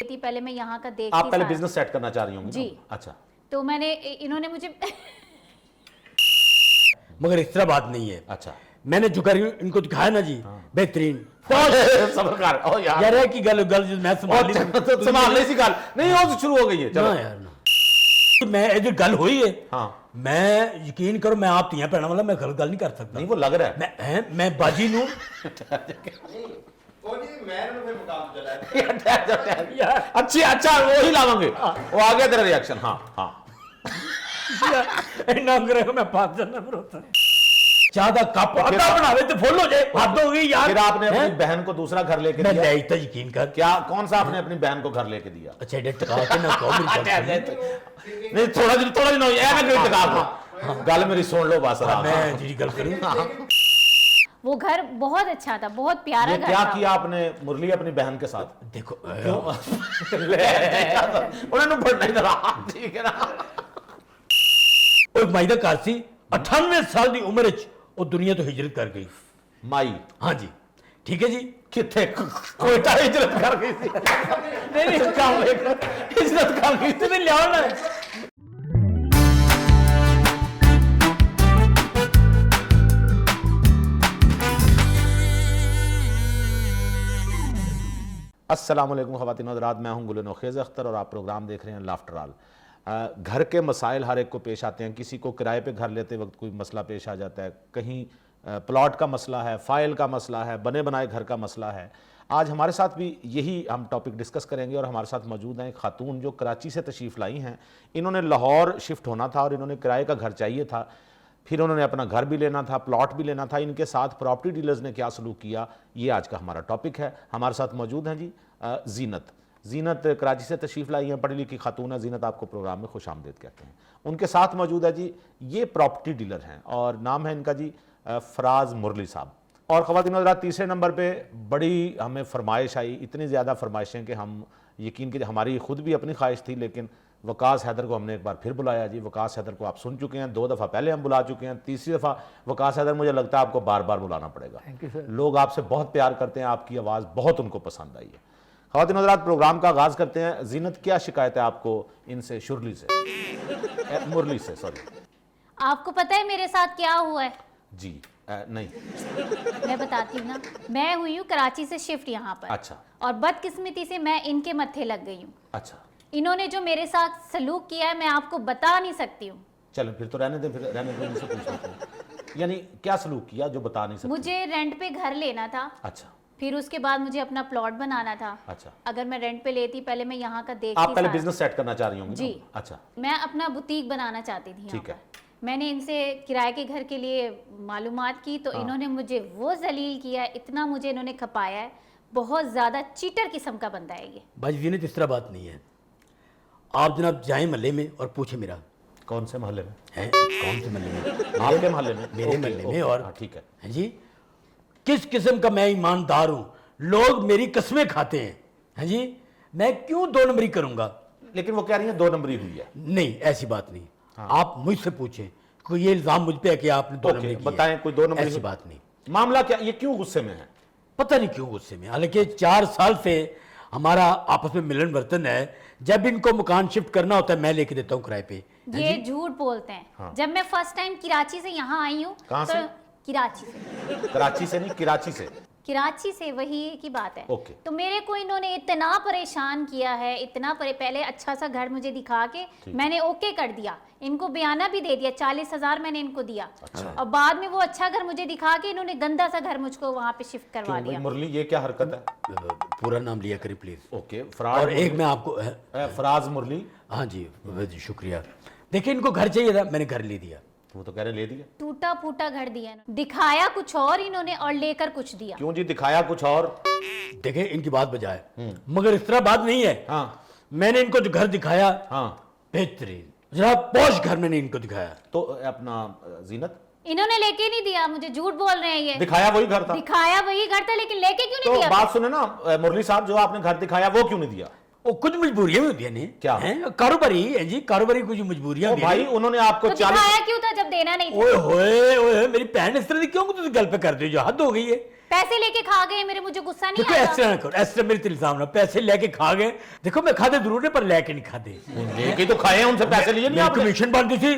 लेती पहले मैं यहाँ का देखती। आप पहले बिजनेस सेट करना चाह रही होंगी जी। अच्छा, तो मैंने इन्होंने मुझे मगर इस तरह बात नहीं है। अच्छा मैंने जो कर इनको दिखाया ना जी, बेहतरीन सब्रकार ओ यार यार है कि गल गल जो मैं संभाल तो संभाल ले सी गल नहीं हो शुरू हो गई है ना चलो यार ना मैं इधर गल हुई है। हाँ मैं यकीन करो मैं आप तियां भैन वाला मैं गल नहीं कर सकता। नहीं वो लग रहा है मैं बाजी नू अच्छी अच्छा वो ही लावांगे वो आ गया तेरा रिएक्शन हाँ हाँ इन्ना करे मैं पास जाना भरोसा चाह दा कप अद्धा बनावे तो फुल हो जाए हद हो गई यार। फिर आपने अपनी बहन को दूसरा घर लेके मैं दिया ले तो यकीन कर क्या कौन सा आपने अपनी बहन को घर लेके दिया अच्छा इधर टका के ना कहो नहीं थोड़ा दिन ऐ ना कोई टका को गल मेरी सुन लो बस आराम से। मैं जी गल करूं वो घर बहुत अच्छा था, बहुत प्यारा ये घर क्या था। किया आपने मुरली अपनी बहन के साथ देखो उन्होंने पढ़ना ही था ठीक है ना ਉਹ ਮਾਈ ਦਾ ਘਰ ਸੀ 98 ਸਾਲ ਦੀ ਉਮਰ ਵਿੱਚ ਉਹ ਦੁਨੀਆ ਤੋਂ ਹਿਜਰਤ ਕਰ ਗਈ। माई ਹਾਂਜੀ ਠੀਕ ਹੈ ਜੀ। किथे कोयटा हिजरत कर गई थी नहीं काम हिजरत कर गई थी ਤੁਸੀਂ ਲਿਆਓ ਨਾ अस्सलाम वालेकुम ख़वातीन और हज़रात, मैं हूं गुल नोखेज़ अख्तर और आप प्रोग्राम देख रहे हैं लाफ्टर ऑल। घर के मसाइल हर एक को पेश आते हैं। किसी को किराए पे घर लेते वक्त कोई मसला पेश आ जाता है, कहीं प्लॉट का मसला है, फ़ाइल का मसला है, बने बनाए घर का मसला है। आज हमारे साथ भी यही हम टॉपिक डिस्कस करेंगे और हमारे साथ मौजूद हैं एक खातून जो कराची से तशरीफ़ लाई हैं। इन्होंने लाहौर शिफ्ट होना था और इन्होंने किराए का घर चाहिए था, फिर उन्होंने अपना घर भी लेना था, प्लॉट भी लेना था। इनके साथ प्रॉपर्टी डीलर्स ने क्या सलूक किया, ये आज का हमारा टॉपिक है। हमारे साथ मौजूद हैं जी जीनत कराची से तशरीफ़ लाई हैं, पढ़ी लिखी खातून है। जीनत आपको प्रोग्राम में खुश आमदीद कहते हैं। उनके साथ मौजूद है जी ये प्रॉपर्टी डीलर हैं और नाम है इनका जी फराज मुरली साहब। और ख़वातीन और हज़रात तीसरे नंबर पे बड़ी हमें फरमाइश आई, इतनी ज़्यादा फरमाइशें कि हम यकीन कि हमारी ख़ुद भी अपनी ख्वाहिश थी, लेकिन वकास हैदर को हमने एक बार फिर बुलाया जी। वकास हैदर को आप सुन चुके हैं, 2 दफ़ा पहले हम बुला चुके हैं, तीसरी दफ़ा वकास हैदर मुझे लगता है आपको बार बार बुलाना पड़ेगा। लोग आपसे बहुत प्यार करते हैं, आपकी आवाज़ बहुत उनको पसंद आई है। ख़वातीन और हज़रात प्रोग्राम का आगाज़ करते हैं। जीनत क्या शिकायत है आपको इनसे, शुरली से मुरली से सॉरी। आपको पता है मेरे साथ क्या हुआ है? जी नहीं मैं बताती हूँ ना। मैं हुई हूँ कराची से शिफ्ट यहाँ पर। अच्छा और बदकिस्मती से मैं इनके मत्थे लग गई हूँ। अच्छा इन्होंने जो मेरे साथ सलूक किया है मैं आपको बता नहीं सकती हूँ। चलो फिर तो रहने दें, फिर रहने दें, इनसे पूछ लेते हैं। यानी क्या सलूक किया जो बता नहीं सकते? मुझे रेंट पे घर लेना था, अच्छा फिर उसके बाद मुझे अपना प्लॉट बनाना था। अच्छा अगर मैं रेंट पे लेती पहले मैं यहाँ का देखती। आप पहले सारा। बिजनेस सेट करना चाह रही होंगी जी। ना? अच्छा मैं अपना बुटीक बनाना चाहती थी यहाँ ठीक है। पर। मैंने इनसे किराए के घर के लिए मालूमात की तो इन्होंने मुझे वो जलील किया है, इतना मुझे इन्होंने खपाया है। बहुत ज़्यादा चीटर किस्म का बंदा है ये। बाजी जीनत इस तरह बात नहीं है। आप जनाब जाएं महल्ले में और पूछे मेरा कौन से मोहल्ले में है कौन से महल्ले में आपके मोहल्ले में? मेरे महल्ले में। और हाँ, ठीक है हैं जी किस किस्म का मैं ईमानदार हूँ, लोग मेरी कस्में खाते हैं। हैं जी मैं क्यों 2 नंबरी करूँगा? लेकिन वो कह रही है 2 नंबरी हुई है। नहीं ऐसी बात नहीं। आप मुझसे पूछें, कोई ये इल्जाम मुझ पे है कि आपने 2 नंबरी की है। बताएं कोई 2 नंबरी ऐसी बात नहीं। मामला क्या, ये क्यों गुस्से में है? पता नहीं क्यों गुस्से में। हालांकि 4 साल से हमारा आपस में मिलन वर्तन है। जब इनको मकान शिफ्ट करना होता है मैं लेके देता हूँ किराए पे। ये झूठ बोलते हैं। हाँ। जब मैं फर्स्ट टाइम कराची से यहाँ आई हूँ कहाँ तो से? कराची से। कराची से नहीं, कराची से। कराची से, वही की बात है। ओके। तो मेरे को इन्होंने इतना परेशान किया है, इतना पहले अच्छा सा घर मुझे दिखा के मैंने ओके कर दिया, इनको बयाना भी दे दिया, 40,000 मैंने इनको दिया। अच्छा। और बाद में वो अच्छा घर मुझे दिखा के इन्होंने गंदा सा घर मुझको वहाँ पे शिफ्ट करवा क्यों भाई दिया। मुरली ये क्या हरकत है? पूरा नाम लिया करिए प्लीज। ओके फराज और एक मैं आपको फराज मुरली। हाँ जी शुक्रिया। देखिए इनको घर चाहिए था, मैंने घर ले दिया। वो तो कह रहे ले दिया। टूटा फूटा घर दिया इन्होंने। दिखाया कुछ और इन्होंने और लेकर कुछ दिया। क्यों जी, दिखाया कुछ और? देखिए इनकी बात बजाय, मगर इस तरह बात नहीं है। हाँ मैंने इनको जो घर दिखाया हाँ बेहतरीन जरा पौष घर मैंने इनको दिखाया। तो अपना जीनत इन्होंने लेके नहीं दिया, मुझे झूठ बोल रहे हैं ये। दिखाया वही घर था। दिखाया वही घर था लेकिन लेके क्यों नहीं तो दिया? बात सुने ना मुरली साहब, जो आपने घर दिखाया वो क्यों नहीं दिया? वो कुछ मजबूरियां भी होती हैं क्या? कारोबारी है जी, कारोबारी कुछ मजबूरियां ओ होती हैं। भाई उन्होंने आपको तो 40 दिखाया क्यों था जब देना नहीं था? ओए होए ओए मेरी बहन इस तरह की क्यों तुम गल पे करते हो, जो हद हो गई है। पैसे लेके खा गए मेरे, मुझे गुस्सा नहीं देखो आया। इस तरह ना करो, इस तरह मेरे इल्जाम ना, पैसे लेके खा गए। देखो मैं खाते जरूर है पर लेके नहीं खाते। लेके तो खाए हैं, उनसे पैसे लिए नहीं मेरी आपने। कमीशन बनती थी,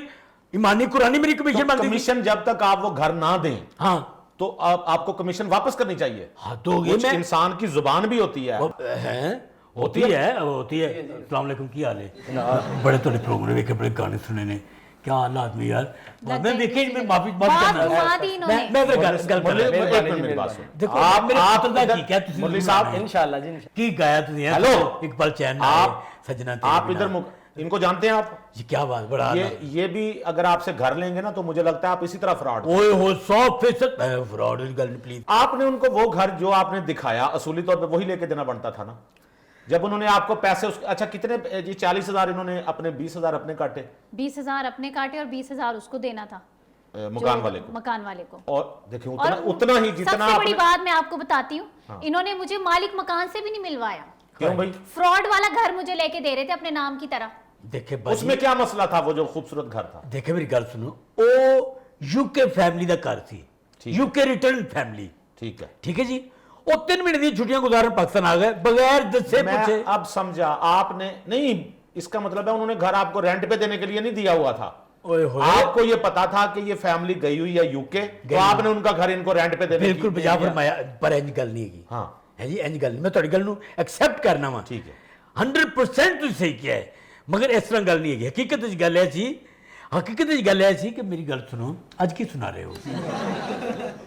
ईमानी कुरानी मेरी कमीशन तो बनती थी। कमीशन जब तक आप वो घर ना दें हाँ तो आपको कमीशन वापस करनी चाहिए। हद हो गई। कुछ मैं इंसान की जुबान भी होती है। होती है होती है। अस्सलाम वालेकुम, की हाल है? बड़े थोड़े प्रोग्राम देखे, बड़े गाने सुने ने, क्या हालात में यार। मैं देखे मैं माफी बात करना घुमा दी इन्होंने। मैं गल कर मुरली, रहा एक मिनट मेरी बात सुनो। देखो आप मेरे आप पुत्र दा इधर- की क्या तुसी मुरली साहब, इंशाल्लाह जी इंशाल्लाह। की गाया तुसी यार। हेलो। इकबाल चैन आप सजना आप इधर इनको जानते हैं आप? ये क्या बात, बड़ा ये भी अगर आपसे घर लेंगे ना तो मुझे लगता है आप इसी तरह फ्रॉड। ओए हो 100% फ्रॉड इस गल प्लीज। आपने उनको वो घर जो आपने दिखाया असूली तौर पे वही लेके देना बनता था ना। जब उन्होंने आपको पैसे अच्छा कितने जी 40,000 इन्होंने अपने 20,000 अपने काटे 20,000 अपने काटे और 20,000 उसको देना था, मकान जो वाले को। मकान वाले को। और देखिए उतना और उतना ही जितना सबसे बड़ी आपने- बात मैं आपको बताती हूँ, इन्होंने मुझे मालिक मकान से भी नहीं मिलवाया। क्यों भाई? फ्रॉड वाला घर मुझे लेके दे रहे थे अपने नाम की तरह। देखे उसमें क्या मसला था? वो जो खूबसूरत घर था। देखे मेरी गल सुनो, ओ यूके फैमिली का घर सी, ठीक है। यूके रिटर्न फैमिली, ठीक है, ठीक है जी। वो 3 महीने की छुट्टियां गुजारन पाकिस्तान आ गए बगैर दसे मैं पूछे। अब समझा। आपने नहीं, इसका मतलब है उन्होंने घर आपको रेंट पे देने के लिए नहीं दिया हुआ था। ओए होए, आपको ये पता था कि ये फैमिली गई हुई है यूके, तो आपने उनका घर इनको रेंट पे देने बिल्कुल की बजा दिया। फरमाया, पर इंज गल नहीं है। हाँ है जी, इंज गल नहीं, मैं थोड़ी गल नू एक्सेप्ट करना वा। ठीक है। 100% तुसीं सही किया है, मगर इस तरह गल नहीं है। हकीकत च गल है सी, हकीकत च गल है सी कि मेरी गल सुनो, आज की सुना रहे हो?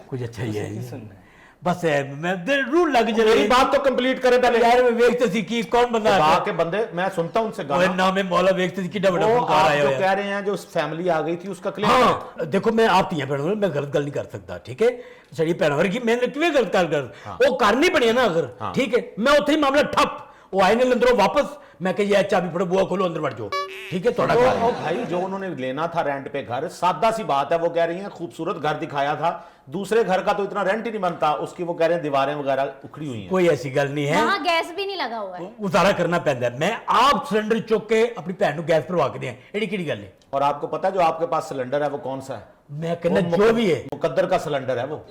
कुछ अच्छा ही है बस है, मैं रूल लग मेरी जाए बात तो कंप्लीट करें पहले। यार। मैं देखते सी कि कौन बंदा खुदा के बंदे, मैं सुनता हूं उनसे ओए गाना। नाम है मौला, देखते सी कितना बड़ा वो फनकार आप आया जो हुआ है। कह रहे हैं जो फैमिली आ गई थी उसका क्लेम है। हाँ देखो, मैं आप तियां भैनों मैं गलत गल नहीं कर सकता, ठीक है। साड़ी भैनों वर्गी मैंने किवें गलत कर वो करनी पड़ी है ना अगर, हाँ। ठीक है। मैं उत्थे ही मामला ठप, वो आए ने अंदरों वापस, मैं कही यार चाबी फड़ो, बुआ खोलो, अंदर बढ़ जाओ, ठीक है। थोड़ा तो घर है। ओ भाई जो उन्होंने लेना था रेंट पे घर, सादा सी बात है। वो कह रही हैं खूबसूरत घर दिखाया था, दूसरे घर का तो इतना रेंट ही नहीं बनता उसकी। वो कह रहे हैं दीवारें वगैरह उखड़ी हुई हैं। कोई ऐसी गल नहीं है, वहाँ गैस भी नहीं लगा हुआ है। उतारा करना पैदा है। मैं आप सिलेंडर चुक के अपनी भैन को गैस भरवा के दें, एड़ी केड़ी गल है? और आपको पता है जो आपके पास सिलेंडर है वो कौन सा है? मैं कहना वो जो भी है। मुकद्दर का सिलेंडर है वो।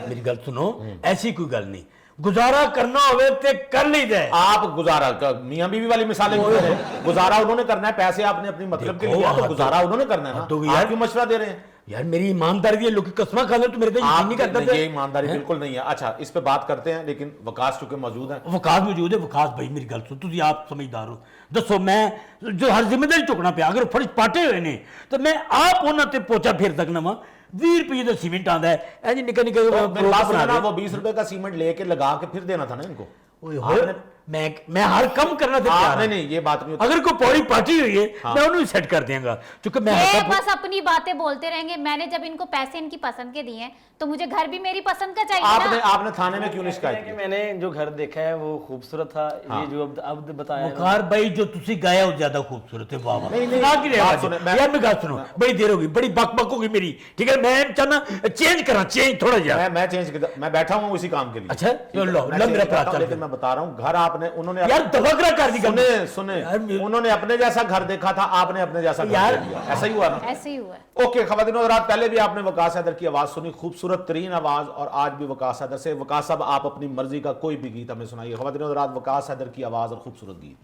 मेरी गल सुनो, ऐसी कोई गल नहीं। गुजारा करना होवे ते कर ली दे। आप गुजारा मियां बीवी वाली मिसालें क्यों दे रहे हैं? गुजारा उन्होंने करना है, पैसे आपने अपनी मतलब के देखो, लिए, तो हाँ, गुजारा उन्होंने करना है तो ना। यार- आप क्यों मशवरा दे रहे हैं? यार मेरी ईमानदारी दी, लोग कसमा खा ले तो मेरे तो यकीन आप नहीं करता ये ईमानदारी बिल्कुल नहीं है। अच्छा इस पे बात करते हैं, लेकिन वकास चूंकि मौजूद है। वकास मौजूद है। वकास भाई मेरी गल सुन, तुझे आप समझदार हो, दसो मैं जो हर जिम्मेदारी चुकना पे, अगर फर्ज पाटे हुए ने तो मैं आप उन्होंने ते पोचा फेर सकना वा। 20 रुपये का सीमेंट आंदा है, ऐ निक्का निक्का तो मेरी बात सुनो ना, बना वो 20 रुपए का सीमेंट लेके लगा के फिर देना था ना इनको। ओए होए, मैं हर कम करना ते तैयार नहीं हूं। नहीं ये बात नहीं होती। अगर कोई पौड़ी पार्टी हुई है मैं उन्हें सेट कर देंगे, क्योंकि मैं ये हर बस अपनी बातें बोलते रहेंगे। मैंने जब इनको पैसे इनकी पसंद के दिए हैं तो मुझे घर भी मेरी पसंद का चाहिए आपने ना। आपने थाने में क्यों नहीं शिकायत कि की? मैंने जो घर देखा है वो खूबसूरत था। ये जो अब बताया वकार भाई जो तुसी गाया वो ज्यादा खूबसूरत है। वाह वाह। नहीं, नहीं, सुना की रहे बात आज? सुने, मैं- यार मैं बात सुनो, बड़ी देर हो गई, बड़ी बक होगी मेरी, ठीक है। मैं चाहना चेंज करा, चेंज थोड़ा जा। मैं चेंज मैं बैठा हूँ उसी काम के लिए। अच्छा, ठीक है, लो, मैं लो change मेरा करता हूं, प्राचल। लेकिन मैं बता रहा हूँ घर आपने उन्होंने यार तवक्रा कर दी सुने सुने यार, उन्होंने अपने जैसा घर देखा था, आपने अपने जैसा घर यार- दे दिया। ऐसा ही हुआ ना? ऐसे ही हुआ है। ओके खवातीन और रात पहले भी आपने वकास हैदर की आवाज सुनी, खूबसूरत तरीन आवाज, और आज भी वकास हैदर से। वकास साहब आप अपनी मर्जी का कोई भी गीत हमें सुनाइए। खवातीन और रात वकास हैदर की आवाज और खूबसूरत गीत।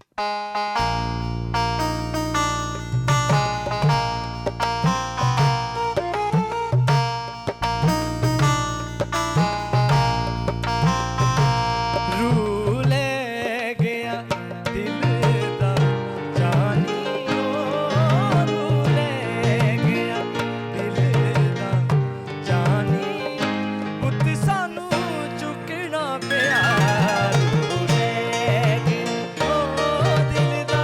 रूले गया दिल दा जानियो, रूले गया दिल दा जानी, पुत सानू चुकना पिया। रूले गया ओ दिल दा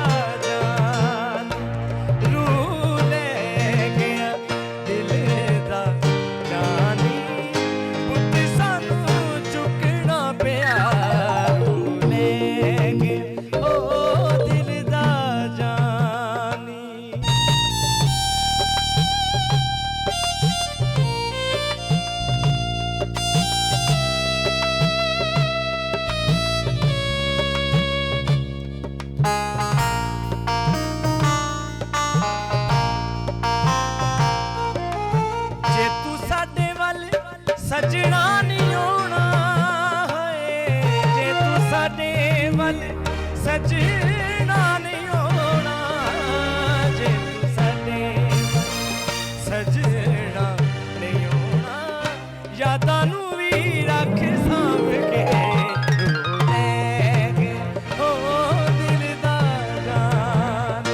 ਸਾਡੇ ਵੱਲ ਸਜਣਾ ਨਹੀਂ ਆਉਣਾ ਜੇ ਤੂੰ ਸਾਡੇ ਸਜਣਾ ਨਹੀਂ ਆਉਣਾ ਯਾਦਾਂ ਨੂੰ ਵੀ ਰੱਖ ਸਾਂਭ ਕੇ ਰੋ ਲੈ ਕੇ ਹੋ ਦਿਲ ਦਾ ਜਾਨ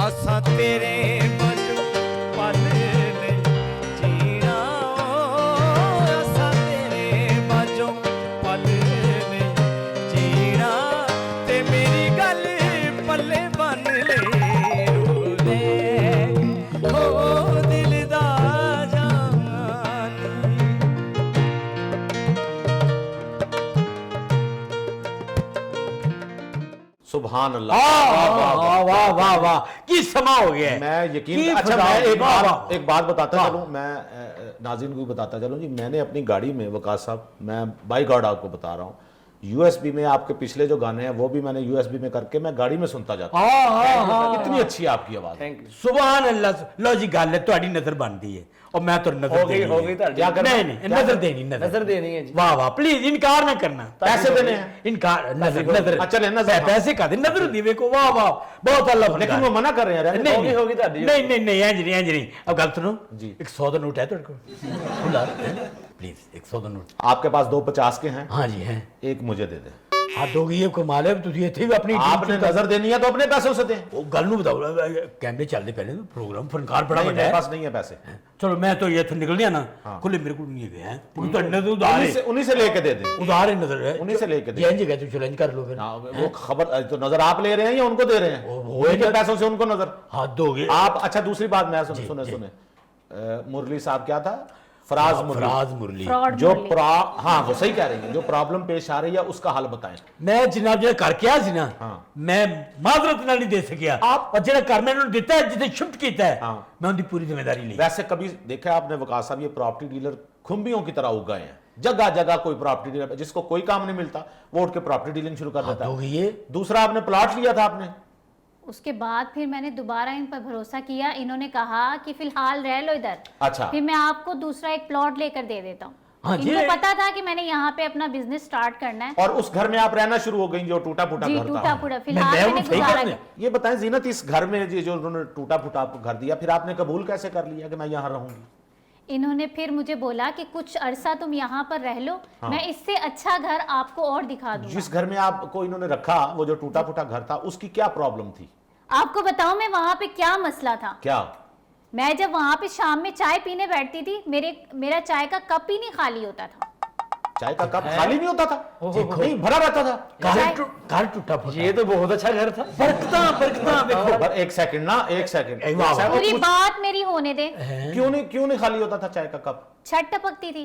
ਅਸਾਂ ਤੇਰੇ ਵਜੋਂ ਪਲ ਨਹੀਂ ਜੀਣਾ ਅਸਾਂ ਤੇਰੇ ਵਜੋਂ ਪਲ ਨਹੀਂ ਜੀਣਾ ਤੇ ਮੇਰੀ ਗੱਲ ਪੱਲੇ ਬੰਨ ਲੈ ਰੋ ਲੈ ਹੋ ਦਿਲ ਦਾ ਜਾਨ सुभान अल्लाह वाह वाह वाह वाह की समा हो गया है। मैं यकीन की अच्छा खुदा, मैं वाह, वाह। एक बात बताता वाह। चलूं मैं नाज़रीन को भी बताता चलूं जी मैंने अपनी गाड़ी में वकास साहब मैं बाई गॉड आपको बता रहा हूँ यूएसबी में आपके पिछले जो गाने हैं वो भी मैंने यूएसबी में करके मैं गाड़ी में सुनता जाता हूं। हाँ हाँ इतनी अच्छी है आपकी आवाज थैंक यू सुभान अल्लाह लो जी गल है ਤੁਹਾਡੀ ਨਜ਼ਰ ਬਣਦੀ ਹੈ और मैं तो नजर हो गई देनी हो है। गई ਤੁਹਾਡੀ क्या करना नहीं नहीं नजर देनी नजर देनी है जी वाह वाह प्लीज इनकार ना करना पैसे देने हैं इनकार नजर नजर अच्छा, ले, नजर, पैसे का दे नजर दी देखो वाह वाह बहुत अल्लाह लेकिन वो मना कर रहे हैं यार। नहीं होगी, होगी ਤੁਹਾਡੀ। नहीं नहीं नहीं इंज नहीं अब गल सुनो जी। 100 ਦਾ ਨੋਟ ਹੈ ਤੁਹਾਡੇ ਕੋਲ खुला प्लीज 100 ਦਾ ਨੋਟ आपके पास 2 50 के हैं हाँ जी हैं एक मुझे दे दे हद हो गई है कमाल है ਤੁਸੀਂ ਇੱਥੇ ਵੀ ਆਪਣੀ आपने नजर देनी है तो अपने पैसों से दें ਉਹ ਗੱਲ ਨੂੰ ਬਤਾਓ ਕੈਮਰੇ ਚੱਲਦੇ ਪਹਿਲੇ ਪ੍ਰੋਗਰਾਮ ਫਨਕਾਰ बड़ा नहीं, बड़ा मेरे है पास नहीं है पैसे चलो मैं तो ये तो निकल गया ना खुले मेरे को नहीं है तो नजर उधार है उन्हीं से लेके दे दें उधार है नजर है उन्हीं से लेके दे ये जगह तो चैलेंज कर लो फिर हाँ, वो खबर तो नजर आप ले रहे हैं या उनको दे रहे हैं वो है उनके ना। पैसों से उनको नजर हद हो गई आप अच्छा दूसरी बात मैं सुने सुने मुरली साहब क्या था फराज मुरली फराज मुरली फ्रॉड जो मुरली। हाँ वो सही कह रही हैं जो प्रॉब्लम पेश आ रही है उसका हल बताएं मैं जनाब जो करके आया सी ना हाँ। मैं माजरत नाल नहीं दे सकिया आप- और जेड़ा कर मैं इन्होंने दिता है जिसे शिफ्ट किया है हाँ। मैं उनकी पूरी जिम्मेदारी ली वैसे कभी देखा आपने वकास साहब ये प्रॉपर्टी डीलर खुम्बियों की तरह उग गए हैं जगह जगह कोई प्रॉपर्टी डीलर जिसको कोई काम नहीं मिलता वो उठ के प्रॉपर्टी डीलिंग शुरू कर हद देता हो है गई है दूसरा आपने प्लॉट लिया था आपने उसके बाद फिर मैंने दोबारा इन पर भरोसा किया इन्होंने कहा कि फिलहाल रह लो इधर अच्छा फिर मैं आपको दूसरा एक प्लॉट लेकर दे देता हूँ हाँ जी। इनको पता था कि मैंने यहाँ पे अपना बिजनेस स्टार्ट करना है और उस घर में आप रहना शुरू हो गई जो टूटा फूटा जी घर टूटा था फूटा फिलहाल मैं मैंने सही गुजारा करने। किया। ये बताएं जीनत इस घर में जो उन्होंने टूटा फूटा आपको घर दिया फिर आपने कबूल कैसे कर लिया कि मैं यहाँ रहूंगी इन्होंने फिर मुझे बोला कि कुछ अरसा तुम यहाँ पर रह लो मैं इससे अच्छा घर आपको और दिखा दूंगा जिस घर में आपको इन्होंने रखा वो जो टूटा फूटा घर था उसकी क्या प्रॉब्लम थी आपको बताऊं मैं वहां पे क्या मसला था क्या मैं जब वहां पे शाम में चाय पीने बैठती थी मेरा चाय का कप ही नहीं खाली होता था चाय का कप खाली नहीं होता था नहीं भरा रहता था घर टूटा फूटा ये तो बहुत अच्छा घर था बरकता देखो पर एक सेकंड ना एक सेकंड ए, वाह, वाह। पूरी बात मेरी होने दे क्यों नहीं खाली होता था चाय का कप छट टपकती थी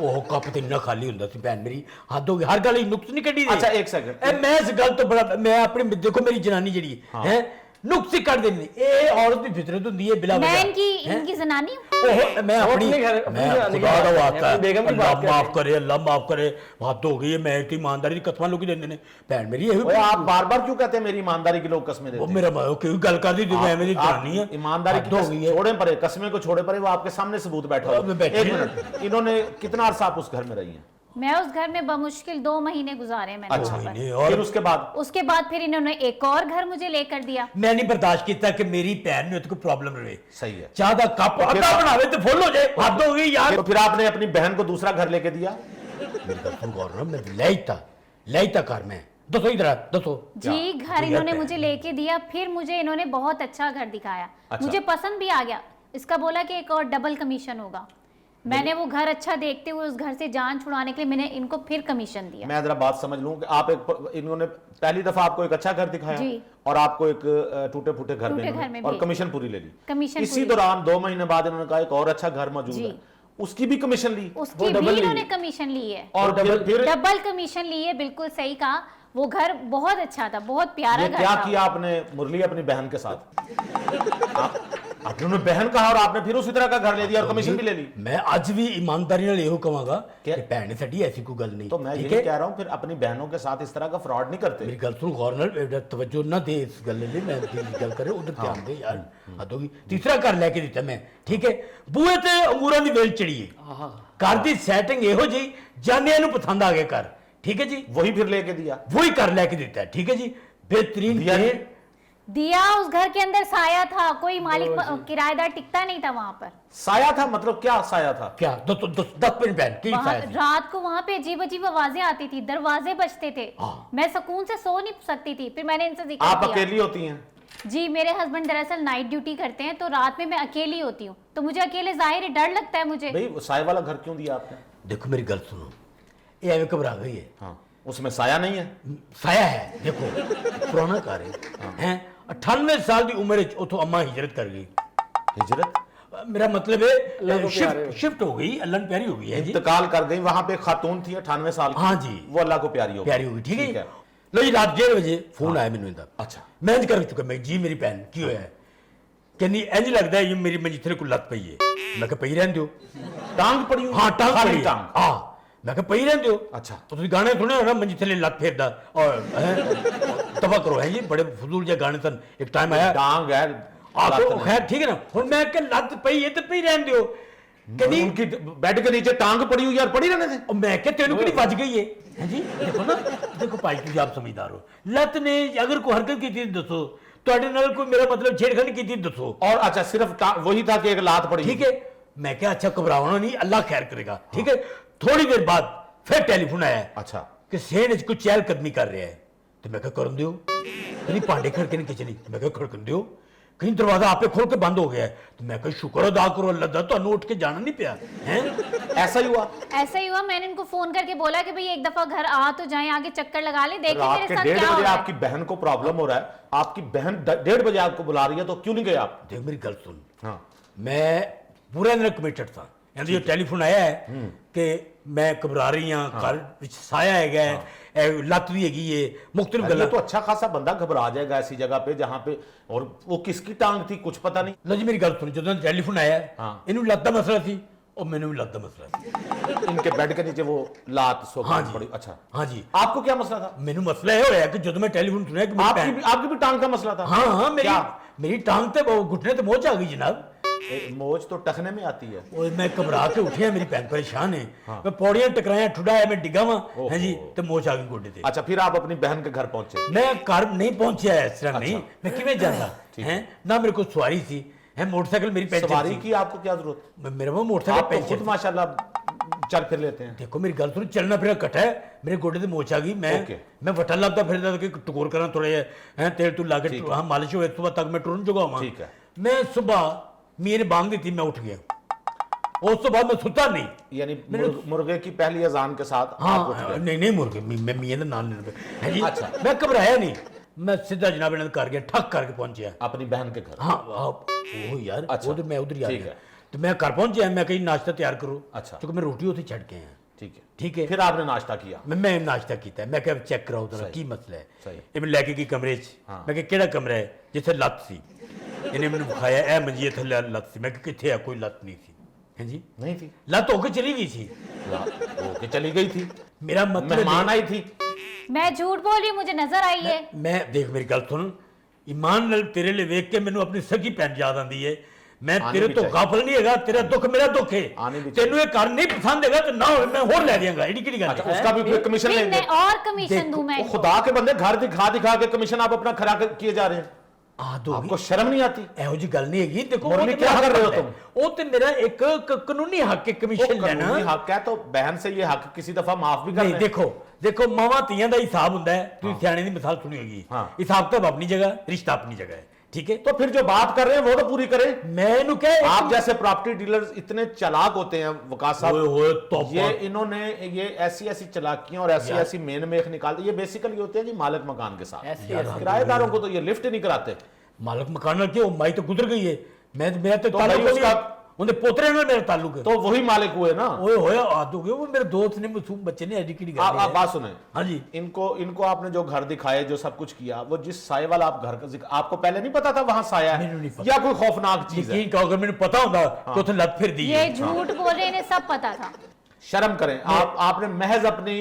ਉਹ ਕੱਪ ਤੇ ਇੰਨਾ ਖਾਲੀ ਹੁੰਦਾ ਸੀ ਭੈਣ ਮੇਰੀ ਹੱਦ ਹੋ ਗਈ ਹਰ ਗੱਲ ਹੀ ਨੁਕਸ ਨਹੀਂ ਕੱਢੀ अच्छा एक सेकंड ਇਹ ਮੈਂ ਇਸ ਗੱਲ ਤੋਂ ਬੜਾ ਮੈਂ ਆਪਣੀ ਦੇਖੋ ਮੇਰੀ ਜਨਾਨੀ ਜਿਹੜੀ ਹੈ ਨੁਕਸ ਹੀ ਕੱਢ ਦਿੰਦੀ ਇਹ ਔਰਤ ਦੀ ਫਿਤਰਤ ਹੁੰਦੀ ਹੈ ਬਿਲਾ मैं ਵਜ੍ਹਾ इनकी जनानी हूँ ओह, मैं अपनी अपने घर- अपनी मैं जनानी खुदा की का बात वास्ता कर रहे हैं, अपनी बेगम की बात कर माफ करे अल्लाह माफ करे हद हो गई है मैं इतनी ईमानदारी की कसमां लोग देंगे ने भैन मेरी ये ओए आप बार बार क्यों कहते हैं मेरी ईमानदारी की लोग कस्में देते वो हैं मेरा मां क्यों गल कर दी मैं मेरी आप जनानी है ईमानदारी हद हो गई है छोड़े परे कस्में को छोड़े परे वो आपके सामने सबूत बैठा अब हुआ बैठे एक हैं। मिनट इन्होंने कितना अरसा आप उस घर में रही हैं मैं उस घर में बमुश्किल 2 महीने गुजारे मैंने अच्छा वहाँ पर। नहीं फिर और उसके बाद उसके बाद फिर इन्होंने एक और घर मुझे लेकर दिया मैं नहीं बर्दाश्त किया कि मेरी भैन में कोई प्रॉब्लम रहे सही है चाह दा कप अद्धा बनावे तो फुल हो जाए हद हो गई यार तो फिर आपने अपनी बहन को दूसरा घर लेके दिया मेरी गल सुन गौर ना मैं लेता कर मैं दसो इधर दसो जी घर इन्होंने है। मुझे लेके दिया फिर मुझे इन्होंने बहुत अच्छा घर दिखाया अच्छा। मुझे पसंद भी आ गया इसका बोला कि एक और डबल कमीशन होगा मैंने वो घर अच्छा देखते हुए उस घर से जान छुड़ाने के लिए मैंने इनको फिर कमीशन दिया मैं जरा बात समझ लूं कि आप इन्होंने पहली दफा आपको एक अच्छा घर दिखाया जी। और आपको एक टूटे फूटे घर टूटे घर में में और भेज कमीशन पूरी ले ली कमीशन इसी पूरी। दौरान 2 महीने बाद इन्होंने कहा एक और अच्छा घर मौजूद जी। है उसकी भी कमीशन ली उसकी भी इन्होंने कमीशन ली है और फिर डबल कमीशन ली है बिल्कुल सही कहा वो घर बहुत अच्छा था बहुत प्यारा ये घर क्या था किया आपने मुरली अपनी बहन के साथ आपने उन्हें बहन कहा और आपने फिर उसी तरह का घर ले दिया और कमीशन भी ले ली मैं आज भी ईमानदारी नाल ਇਹੋ ਕਹਾਂਗਾ क्या? कि भैन साडी ऐसी कोई गल नहीं तो मैं ठीक यही है कह रहा हूं फिर अपनी बहनों के साथ इस तरह का फ्रॉड नहीं करते मेरी गल सुन गौर नाल बेटा तवज्जो ना दे इस गल ले मैं दिल की गल करे उधर ध्यान दे यार हद होगी तीसरा घर लेके दिता मैं ठीक है बूहे ते अंगूरां दी वेल चढ़ी है घर दी सैटिंग ਇਹੋ ਜਿਹੀ ਜਾਨਿਆਂ ਨੂੰ ਪਸੰਦ ਆ ਗਿਆ ਘਰ ठीक है जी, वही फिर लेके दिया? वही कर लेके देता है, ठीक है जी, बेहतरीन दिया नहीं? दिया, उस घर के अंदर साया था, कोई मालिक किराएदार टिकता नहीं था वहां पर। साया था मतलब क्या साया था? क्या 10 मिनट पहन की वहाँ, साया थी? रात को वहां पे अजीब अजीब आवाजें आती थी, दरवाजे बजते थे, हाँ। मैं सुकून से सो नहीं सकती थी। फिर मैंने इनसे जिक्र आप किया। अकेली होती हैं? जी, मेरे हस्बैंड दरअसल नाइट ड्यूटी करते हैं, तो रात में मैं अकेली होती हूँ, तो मुझे अकेले जाहिर है डर लगता है मुझे। भाई साया वाला घर क्यों दिया आपने? देखो मेरी गल सुनो, ये एवं घबरा गई है। हाँ, उसमें साया नहीं है? साया है, देखो पुराना घर है, 98 साल की उम्र उतो अम्मा हिजरत कर गई। हिजरत? मेरा मतलब है शिफ्ट हो गई, अल्लाह ने प्यारी हो गई है जी, इंतकाल कर गई। वहां पे एक खातून थी 98 साल की, हाँ जी, वो अल्लाह को प्यारी हो प्यारी हो गई, ठीक है। लो जी, रात 1:30 बजे फोन आया मैनू इंदा। अच्छा। मैं इंज कर चुका, मैं जी मेरी भैन की होया है, कहनी इंज लगता है ये मेरी मंजिथे को लत पई है। मैं कहा पई रहन दियो। टांग पड़ी हुई? हाँ टांग खाली पड़ी है। टांग? हाँ मैं कहा पई रहन दियो। अच्छा। तो तुम गाने सुने हो ना, मंजिथे ले लत फेरदा और तबा करो है जी, बड़े फजूल जे गाने सन। एक टाइम आया टांग है तो खैर ठीक है ना, हुन मैं कहा लत पई है तो पई रहन दियो। कहनी उनकी बेड के नीचे टांग पड़ी हुई यार, पड़ी रहने दे। और मैं क्या तेनू कि बज गई है जी। देखो ना, देखो भाई तुझे आप समझदार हो, लत ने अगर कोई हरकत की थी दसो, ਤੁਹਾਡੇ ਨਾਲ कोई मेरा मतलब छेड़खानी की थी दसो। और अच्छा सिर्फ वही था कि एक लात पड़ी? ठीक है, मैं क्या अच्छा घबराना नहीं, अल्लाह खैर करेगा, ठीक है। थोड़ी देर बाद फिर टेलीफोन आया अच्छा कि सेन कुछ चहलकदमी कर रहा है, तो मैं क्या करन दियो, कहीं भांडे खड़के नहीं किचन, मैं क्या खड़कन दियो, कहीं दरवाजा आपे खोल के बंद हो गया है, तो मैं कहीं शुक्र अदा करो अल्लाह दा, तो उठ के जाना नहीं पिया है। ऐसा ही हुआ? ऐसा ही हुआ। मैंने इनको फोन करके बोला कि भाई एक दफा घर आ तो जाएं, आगे चक्कर लगा ले, देखें रात मेरे के साथ 1:30 क्या हो बजे रहा है। आपकी बहन को प्रॉब्लम हो रहा है, आपकी बहन 1:30 बजे आपको बुला रही है, तो क्यों नहीं गए आप? देख मेरी गल सुन, हाँ मैं पूरा दिन कमिटेड था। यानी जो टेलीफोन आया है कि मैं घबरा रही हाँ, घर विच साया है, लत भी हैगी है, मुख्तलिफ ये गल्लां। तो अच्छा खासा बंदा घबरा जाएगा ऐसी जगह पे जहां पे, और वो किसकी टांग थी कुछ पता नहीं। लो जी मेरी गल सुन, जो टेलीफोन आया हाँ। इन्होंने लत का मसला थी और मैंने भी लत का मसला थी। इनके बेड के नीचे वो लात सो हाँ जी। पड़ी? अच्छा। हाँ जी, आपको क्या मसला था? मैनू मसला ये होया कि जो मैं टेलीफोन सुनया कि मेरी भैन- आपकी भी टांग का मसला था? हाँ हाँ, क्या? मेरी टांग ते घुटने ते मोच आ गई जनाब। मोच तो टखने में आती है। और मैं घबरा के उठिया, मेरी भैन परेशान है, मैं पौड़ियां टकराया ठुडाया, मैं डिगा वहां है जी, तो मोच आ गई गोडे ते। अच्छा, फिर आप अपनी बहन के घर पहुंचे? मैं घर नहीं पहुंचा इस तरह नहीं, मैं किवें जाता है ना, मेरे को सवारी थी है, मोटरसाइकिल मेरी पेंचर सवारी थी। की आपको क्या जरूरत? मेरे वो मोटरसाइकिल आप तो पेंचर खुद थी। माशाल्लाह चल फिर लेते हैं। देखो मेरी गल सुनो, चलना फिर कटा है, मेरे गोडे ते मोच आ गई, मैं वटा लगता फिर कि टकोर करा थोड़े हैं, तेल तू ला के हाँ मालिश हो, सुबह तक मैं टुरन जुगा हुआ। ठीक है। मैं सुबह मीर बांग दी थी, मैं उठ गया, उस तो बाद मैं सुता नहीं। यानी मुर्गे की पहली अजान के साथ हाँ आप उठ गए? नहीं मुर्गे, मैं मियां का नाम लेना है जी। अच्छा। मैं घबराया नहीं, मैं सीधा जनाब इन्होंने कर गया, ठक करके पहुंचा। अपनी बहन के घर? हाँ वो यार, अच्छा, वो तो मैं उधर ही आ ठीक गया, है। तो मैं घर पहुंचा, मैं कहीं नाश्ता तैयार करूँ। अच्छा। क्योंकि मैं रोटी उसे छड़ के आया। ठीक है। ठीक है, फिर आपने नाश्ता किया? मैं नाश्ता किया, मैं क्या चेक कराओ जरा की मसला है। सही। ये मैं लैके गई कमरे च, मैं क्या केड़ा कमरा है जिथे लत सी, इन्हें मैंने दिखाया ए मंजिए थले लत सी, मैं क्या किथे है, कोई लत नहीं थी है जी, नहीं थी? लत होके चली गई थी, ओके चली गई थी, मेरा मतलब मेहमान आई थी। मैं झूठ बोल रही हूँ, मुझे नजर आई है। मैं देख मेरी गल सुन, ईमान नाल तेरे लिए वेख के मैनू अपनी सगी भैन याद आंदी है। मैं आनी तेरे भी तो चाहिए। गाफल नहीं हैगा, तेरा दुख मेरा दुख है। आनी भी तेनू ये घर नहीं पसंद हैगा तो ना होवे, मैं होर ले देंगा, एडी केड़ी गल अच्छा, है। उसका भी फिर कमीशन नहीं, लेंगे? मैं और कमीशन दूं मैं वो इनको। खुदा के बंदे, घर दिखा दिखा के कमीशन आप अपना खरा किए जा रहे हैं। आदो आपको शर्म नहीं आती? ਇਹੋ जी गल नहीं हैगी। देखो मुरली वो तो क्या मेरा कर रहे हो हक है। तुम? वो तो मेरा एक कानूनी हक है वो कमीशन लेना। कानूनी हक है तो बहन से ये हक किसी दफा माफ भी कर नहीं लें। देखो देखो मावा तियां का हिसाब होंदा है, तुम सियाणे दी मिसाल सुनी होगी। हाँ। हिसाब तो अपनी जगह, रिश्ता अपनी जगह है, ठीक है। तो फिर जो बात कर रहे हैं वो तो पूरी करें। मैं इन्हू कह आप जैसे प्रॉपर्टी डीलर्स इतने चालाक होते हैं वकास साहब, ओए होए तोपा। ये इन्होंने ये ऐसी ऐसी चालाकियां और ऐसी ऐसी मेन मेख निकालते, ये बेसिकली होते हैं जी मालिक मकान के साथ। किराएदारों को तो ये लिफ्ट नहीं कराते। मालक मकान नाल क्यों, माई तो गुजर गई है, मैं मेरा तो तो ताल्लुक भाई उसका उसका- उनके पोतरे नाल मेरा ताल्लुक है। तो वही मालिक हुए ना। ओए होए आदू गए, वो मेरे दोस्त ने, मासूम बच्चे ने, एडी केड़ी गल आप है। बात सुने, हाँ जी। इनको आपने जो घर दिखाए, जो सब कुछ किया, वो जिस साए वाला आप घर का आपको पहले नहीं पता था वहां साया है, मैंने नहीं पता। या कोई खौफनाक चीज है? यकीन करो अगर मैंने पता होता तो उसे लत फिर दी ये है। झूठ बोल रहे, इन्हें सब पता था। शर्म करें आपने महज अपनी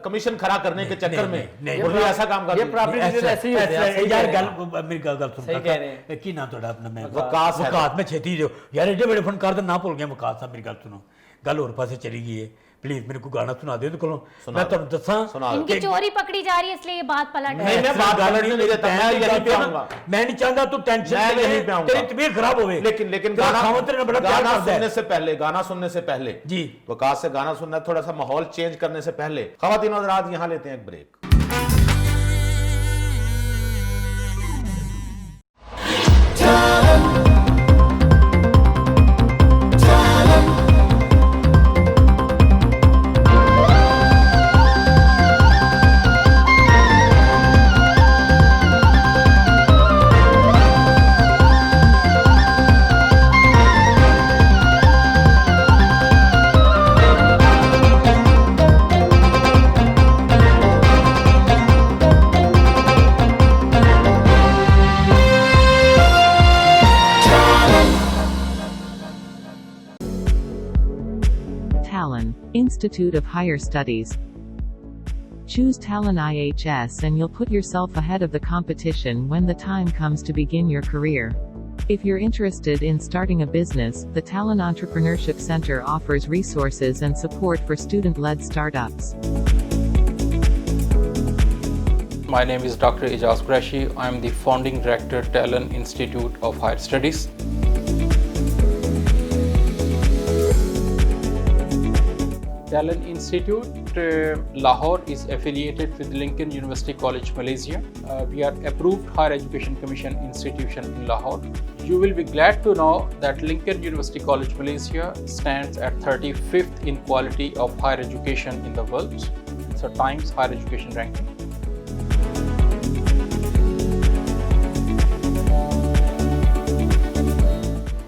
कमीशन खरा करने के चक्कर में नहीं, मुरली ऐसा काम कर ये दिया। प्रॉपर्टी ऐसा- ऐसे ही होते हैं, ऐसा- सही यार कह रहे हैं। गल मेरी गल सुन, सही कह रहे हैं। की नाम थोड़ा अपना, मैं वकास है। वकास में छेती जो यार एडे बड़े फनकार का नाम भूल गया, वकास साहब मेरी गल सुनो, गल और पासे चली गई है। प्लीज मेरे को गाना सुना दे तो सुना मैं दो। तुम दसा सुना दो। इनकी चोरी पकड़ी जा रही है इसलिए ये बात पलट नहीं, है। मैं बात करनी नहीं देता, मैं यहीं पे आऊंगा। मैं नहीं चाहता तू टेंशन मैं ले, यहीं पे आऊंगा। तेरी तबीयत खराब होवे। लेकिन तेरा खामोद तेरे ने बड़ा प्यार गाना करता है। सुनने से पहले, गाना सुनने से पहले जी। वकास से गाना सुनना है, थोड़ा सा माहौल चेंज करने से पहले ख़वातीन और हज़रात यहाँ लेते हैं एक break. Talon, Institute of Higher Studies. Choose Talon IHS and you'll put yourself ahead of the competition when the time comes to begin your career. If you're interested in starting a business, the Talon Entrepreneurship Center offers resources and support for student-led startups. My name is Dr. Ijaz Qureshi. I am the founding director, Talon Institute of Higher Studies. Talon Institute Lahore is affiliated with Lincoln University College, Malaysia. We are approved higher education commission institution in Lahore. You will be glad to know that Lincoln University College, Malaysia stands at 35th in quality of higher education in the world. It's a Times Higher Education ranking.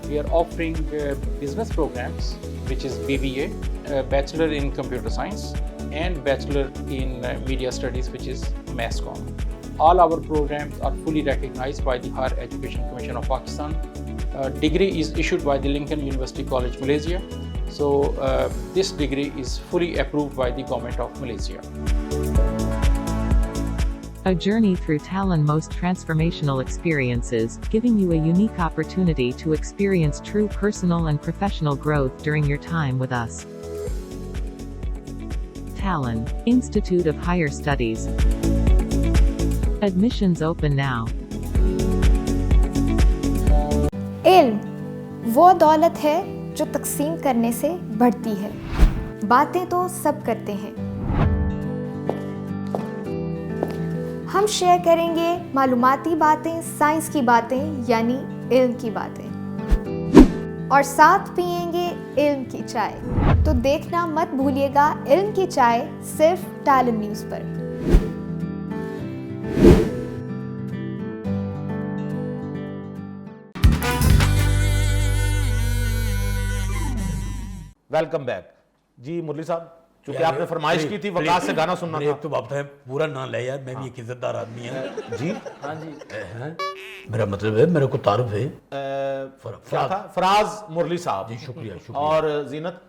We are offering business programs, which is BBA, Bachelor in Computer Science, and Bachelor in Media Studies, which is MassCom. All our programs are fully recognized by the Higher Education Commission of Pakistan. Degree is issued by the Lincoln University College, Malaysia. So this degree is fully approved by the Government of Malaysia. A journey through Talon most transformational experiences, giving you a unique opportunity to experience true personal and professional growth during your time with us. Talon, Institute of Higher Studies. Admissions open now. इल्म वो दौलत है जो तकसीम करने से बढ़ती है। बातें तो सब करते हैं, हम शेयर करेंगे मालूमाती बातें, साइंस की बातें यानी इल्म की बातें, और साथ पिएंगे इल्म की चाय। तो देखना मत भूलिएगा इल्म की चाय सिर्फ टैलेंट न्यूज़ पर। वेलकम बैक जी। मुरली साहब, चूंकि आपने फरमाइश की थी वकास से गाना सुनना था। तो बाप है पूरा ना ले यार, मैं भी एक इज्जतदार आदमी है जी। हाँ जी। मेरा मतलब है मेरे को तारुफ है। क्या था? फराज मुरली साहब जी, शुक्रिया शुक्रिया। और जीनत,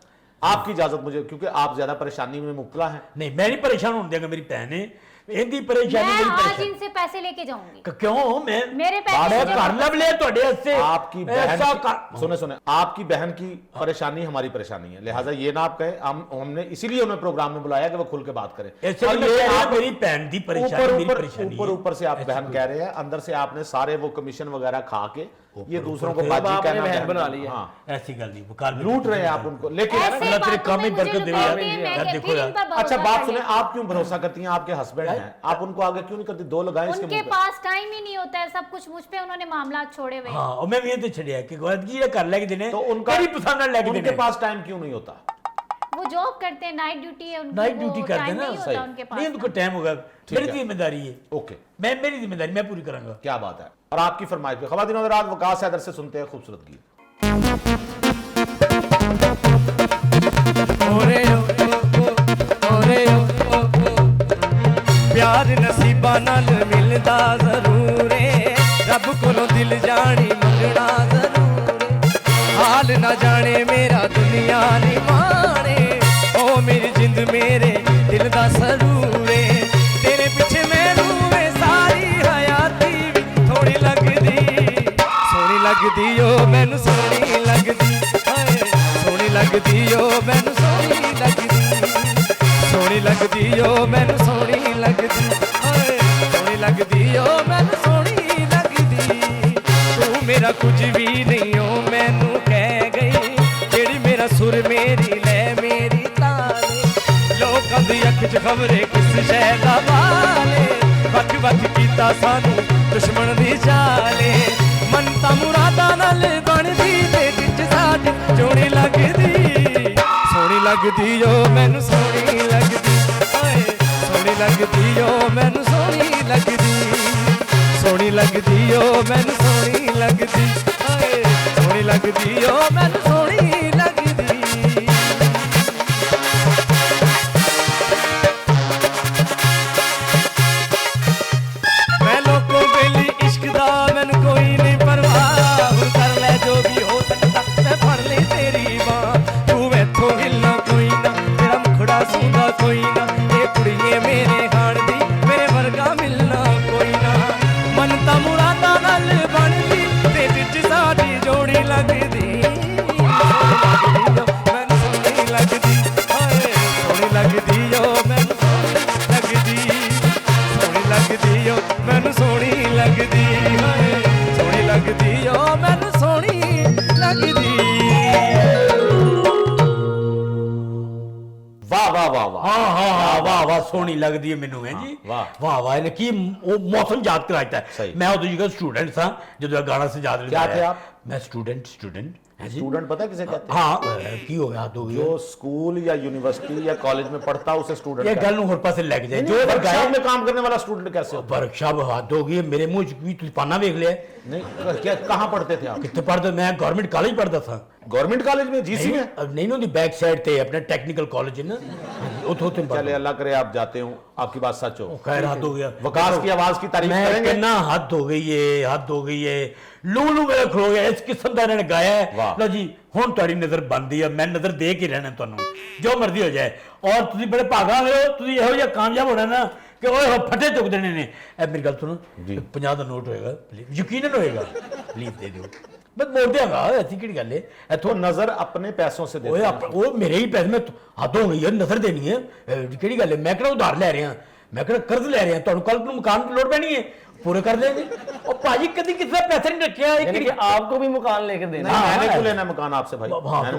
आपकी इजाजत मुझे, क्योंकि आप ज्यादा परेशानी में मुब्तला हैं। नहीं, मैं नहीं परेशान होने देगा, मेरी बहन है इनकी परेशानी मैं मेरी आज परेशानी। इनसे पैसे लेके जाऊंगी। क्यों? मैं मेरे पैसे मैं मुझे कर लब ले ਤੁਹਾਡੇ हस्ते आपकी बहन, सुने आपकी बहन की परेशानी हमारी परेशानी है, लिहाजा ये ना आप कहे। हमने इसीलिए उन्हें प्रोग्राम में बुलाया कि वो खुल के बात करें। ऐसे और ये आप मेरी बहन की परेशानी, मेरी परेशानी है। ऊपर से आप बहन कह रहे हैं, अंदर से आपने सारे वो कमीशन वगैरह खा के ये दूसरों को से बाजी आपने कहना बहन बना ली है। हाँ, ऐसी गल नहीं, वकाल लूट रहे हैं आप उनको। लेकिन ऐसे अल्लाह तेरे बातों काम में में बरकत मुझे दे लुभाते यार। हैं, मैं यार फिर देखो यार। इन पर भरोसा अच्छा बात कर सुने, लेती आप क्यों भरोसा करती हैं? आपके हस्बैंड हैं, आप उनको आगे क्यों नहीं करती? दो लगाएं हूँ। इसके उनके मुंह पे। पास टाइम ही नहीं होता है, सब कुछ मुझ पे उन्होंने मामला छोड़े हुए हैं। हाँ, और मैं भी तो छड़िया कि जी ये कर लेके देने तो उनका तेरी पसंद ना लेके उनके देने। पास टाइम क्यों नहीं होता? वो जॉब करते हैं, नाइट ड्यूटी है उनकी, नाइट वो ड्यूटी करते हैं टाइम ना, नहीं सही। होता उनके पास नहीं, उनको ना। टाइम होगा, ठीक मेरी है। जिम्मेदारी है। ओके, मेरी जिम्मेदारी मैं पूरी करूंगा। क्या बात है। और आपकी फरमाइश पे ख़वातीन और हज़रात, वकास हैदर से सुनते हैं खूबसूरत गीत। ओरे ओ ओरे ओ प्यार नसीबा नाल मिलदा जरूर है, रब कोलों दिल जानी मंगना जरूर है। हाल ना जाने मेरा दुनिया नी माने, ओ मेरी जिंद मेरे दिल दा सरूर है। तेरे पीछे मैनू वे सारी हयाती भी थोड़ी लगदी, सोहनी लगदी ओ मैनू सोहनी लगदी, हाय सोहनी लगदी ओ मैनू सोहनी लगदी। मेरा कुछ भी नहीं हो मैनू कह गई जेड़ी मेरा सुर मेरी लै मेरी ताले लोकां दी अख च खबरे किस शै दा वाले वख वख कीता सानू दुश्मन दी चाले मनता मुरादा नाल बनदी ते जिच साडी सोहनी लगदी ओ मैनू सोहनी लगदी ओए सोहनी लगदी ओ मैनू सोहनी लगदी सोहनी लगदी ओ मैनू सोहनी लगदी ओए सोहनी लगदी ओ मैनू सोहनी लगदी मैं लोगों बेली इश्क दा मैनू कोई नहीं परवाह हुण कर ले जो भी हो सकदा मैं फड़ ले तेरी बां तू मैथों हिलना कोई ना तेरा मुखड़ा सूंदा कोई ना ये कुड़िए मेरे हाण दी मेरे वर्गा मिलना कोई ना मनता मुरादा नाल बनदी ते विच साडी जोड़ी लगदी मैनू सोहनी लगदी ओए सोहनी लगदी ओ मैनू सोहनी लगदी ओ मैनू सोहनी लगदी ओए सोहनी लगदी ओ मैनू सोहनी लगदी वाह वाह वाह वाह हाँ हाँ हाँ वाह वाह सोहनी लगदी है मैनू है जी वाह। वाह वाह इन्हें की वो मौसम याद कराता है सही। मैं उदों जी स्टूडेंट था जो गाना से याद क्या थे आप? मैं स्टूडेंट है जी स्टूडेंट पता है किसे कहते हैं? हाँ की हो गया हद हो गई जो स्कूल या यूनिवर्सिटी या कॉलेज में पढ़ता है उसे स्टूडेंट ये कहते गल होर पासे लग जाए हैं। जो वर्कशॉप में काम करने वाला स्टूडेंट कैसे होता वर्कशॉप हद हो गई है, मेरे मुंह च भी तुम पाना वेख लिया है? नहीं क्या कहाँ पढ़ते थे आप? कितने पढ़ते मैं गवर्नमेंट कॉलेज पढ़ता था गवर्नमेंट कॉलेज में जीसी में? नहीं ना बैक साइड थे अपने टेक्निकल कॉलेज है ना उतो तुम चले अल्लाह करे आप जाते हो आपकी बात सच हो। खैर हद हो गया वकास की आवाज की तारीफ मैं करेंगे? कहना हद हो गई है हद हो गई है लूलू मेरा खलो गया इस किस्म का इन्होंने गाया है वाह। लो जी हुण तुहाडी नजर बनदी है मैं नजर दे के रहना तुहानू जो मर्जी हो जाए और तुसीं बड़े भागा हो तुसीं इहो जिहा कामयाब होना ना कि ओए हो फटे चुक देने ने ए मेरी गल सुनो जी। 50 का नोट होएगा प्लीज यकीनन होएगा प्लीज दे दिओ मैं मोड़ देंगा ऐसी केड़ी गल है तो इथों नजर अपने पैसों से ओए देते हैं। वो मेरे ही पैसे में हद हो गई है नजर देनी है केड़ी गल है मैं कहना उधार ले रहा मैं कहना कर्ज ले रहा तुहानू कल नूं मकान की लोड़ पैनी है पूरे कर देंगे और भाजी कभी किसी पैसे नहीं रखे यानी कि आपको भी मकान लेकर देना नहीं है। मैंने क्यों लेना मकान आपसे भाई?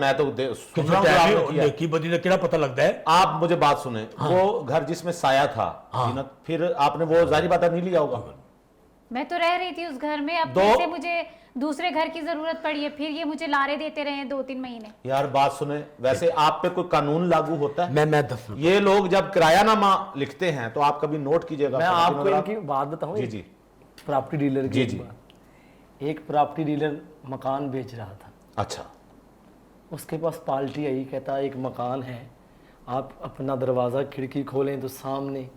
मैं तो सुन रहा हूं जो आपने किया। देखी बदी का केड़ा पता लगता है आप मुझे बात सुने वो घर जिसमें साया था जीनत, फिर आपने वो जाहिर बात है नहीं लिया होगा। मैं तो रह रही थी उस घर में अब दो- कैसे मुझे दूसरे घर की जरूरत पड़ी है फिर ये मुझे लारे देते रहे 2-3 महीने यार बात सुने वैसे आप पे कोई कानून लागू होता है? मैं दस ये लोग जब किरायानामा लिखते हैं तो आप कभी नोट कीजिएगा। मैं आपको इनकी बात बताऊं जी जी प्रॉपर्टी डीलर जी, की जी। एक प्रॉपर्टी डीलर मकान बेच रहा था अच्छा उसके पास पार्टी आई कहता एक मकान है आप अपना दरवाज़ा खिड़की खोलें तो सामने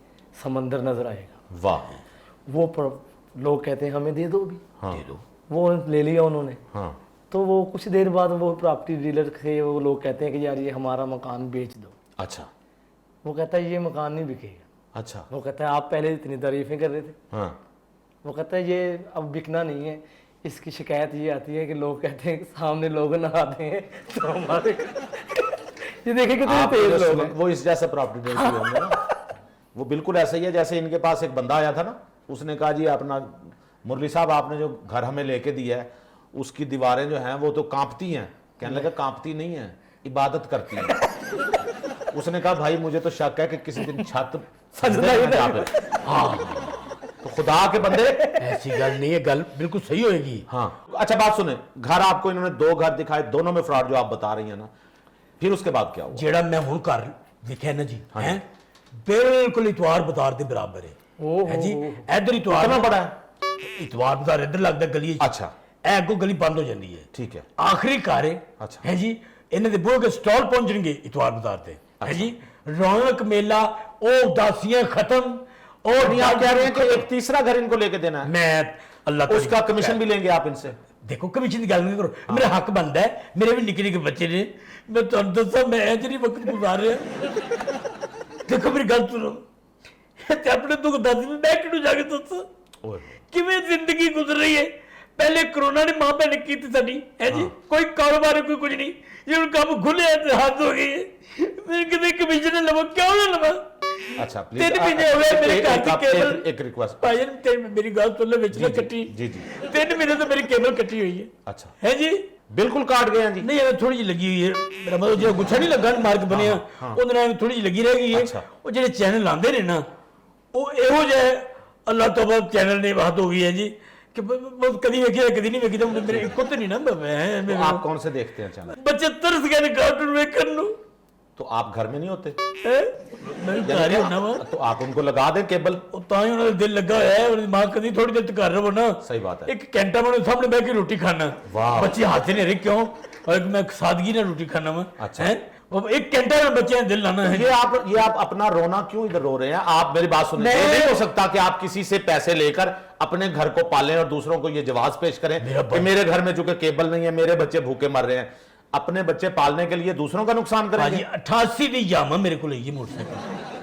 समंदर नजर आएगा वाह लोग कहते हैं हमें दे दो भी हाँ दे दो वो ले लिया उन्होंने हाँ तो वो कुछ देर बाद वो प्रॉपर्टी डीलर से वो लोग कहते हैं कि यार ये हमारा मकान बेच दो अच्छा वो कहता है ये मकान नहीं बिकेगा अच्छा वो कहता है आप पहले इतनी तारीफें कर रहे थे हाँ वो कहता है ये अब बिकना नहीं है इसकी शिकायत ये आती है कि लोग कहते हैं कि सामने लोग ना आते हैं तो हमारे ये देखिए कितने आप तेज जो लोग सुने, हैं वो इस जैसे प्रॉपर्टी डीलर की होंगे ना वो बिल्कुल ऐसा ही है जैसे इनके पास एक बंदा आया था ना उसने कहा जी अपना मुरली साहब आपने जो घर हमें लेके दिया है उसकी दीवारें जो हैं वो तो कांपती हैं कहने लगा कांपती नहीं है इबादत करती है उसने कहा भाई मुझे तो शक है कि किसी दिन छत सजदा ही ना पे हाँ तो खुदा के बंदे ऐसी गल नहीं है गल बिल्कुल सही होएगी हाँ अच्छा बात सुने घर आपको इन्होंने 2 घर दिखाए दोनों में फ्रॉड जो आप बता रही हैं ना फिर उसके बाद क्या हुआ जेड़ा मैं हुण घर देखिया ना जी हैं बिल्कुल इतवार बाजार के बराबर है जी इधर इतवार कितना बड़ा है इतवार बाजार इधर लगता गली अच्छा ए अगों गली बंद हो जाती है ठीक है आखिरी घर है अच्छा। है जी इन्हां दे बूहे के स्टॉल पहुंचणगे इतवार बाजार ते है जी रौनक मेला ओ उदासियां खत्म और नहीं आप कह रहे हैं कि एक तीसरा घर इनको लेके देना है मैं अल्लाह उसका कमीशन भी लेंगे आप इनसे देखो कमीशन की गल नहीं करो मेरा हक बनता है मेरे भी निके निके बच्चे ने मैं तुहानू दसा मैं इंज नहीं वक्त गुजार रहा देखो मेरी गल सुनो ते अपने दुख दस मैं किहनू जाके दसा किवें जिंदगी गुजर रही है पहले कोरोना ने मां भैन की थी साडी है जी कोई कारोबार कोई कुछ नहीं ये काम खुले हद हो गई है मेरे कितने कमीशन लवा क्यों ना लवा अच्छा, please, 3 महीने हो गए मेरे एक- घर एक की आप- केबल एक रिक्वेस्ट। भाईजान मेरी गल सुन लो, विच ना कटी। जी जी 3 महीने तो मेरी केबल कटी हुई है। अच्छा, है जी, बिल्कुल काट गए हैं जी। नहीं थोड़ी जी लगी हुई है, मेरा मतलब जो गुच्छा नहीं लगा मार्क बने उन्हें थोड़ी जी लगी रह गई है। अच्छा। वो जो चैनल आते ने ना वो एहो जे अल्लाह तो बाद चैनल ने बात हो गई है जी कि कभी वेखिया कभी नहीं वेखी, तो मेरे इको तो नहीं ना तो आप कौन से देखते हैं चैनल? बच्चे तरस गए ने कार्टून वेखन नु। तो आप घर में नहीं होते? मैं घर ही होना वा, तो आप उनको लगा दें केबल। ਤਾਂ ਹੀ ਉਹਨਾਂ ਦਾ ਦਿਲ ਲੱਗਾ ਹੋਇਆ ਹੈ, ਉਹਦੀ ਮਾਂ ਕਦੀ ਥੋੜੀ ਦੇਰ ਤੱਕ ਕਰ ਰਵੋ ਨਾ। सही बात है। 1 ਘੰਟਾ ਮੈਨੂੰ ਸਾਹਮਣੇ ਬਹਿ ਕੇ ਰੋਟੀ ਖਾਣਾ। ਵਾਹ। ਬੱਚੇ ਹੱਥ ਨਹੀਂ ਰੇ ਕਿਉਂ, और मैं सादगी ਨਾਲ ਰੋਟੀ ਖਾਣਾ ਵਾ। अच्छा। हैं वो 1 घंटा में बच्चे का दिल लाना है। ये आप अपना रोना क्यों इधर रो रहे हैं? आप मेरी बात सुनिए, ये नहीं हो सकता कि आप किसी से पैसे लेकर अपने घर को पालें और दूसरों को ये जवाब पेश करें कि मेरे घर में चूंकि केबल नहीं है, मेरे बच्चे भूखे मर रहे हैं। अपने बच्चे पालने के लिए दूसरों का नुकसान करेंगे। 88 दी यामा मेरे को ये मोटरसाइकिल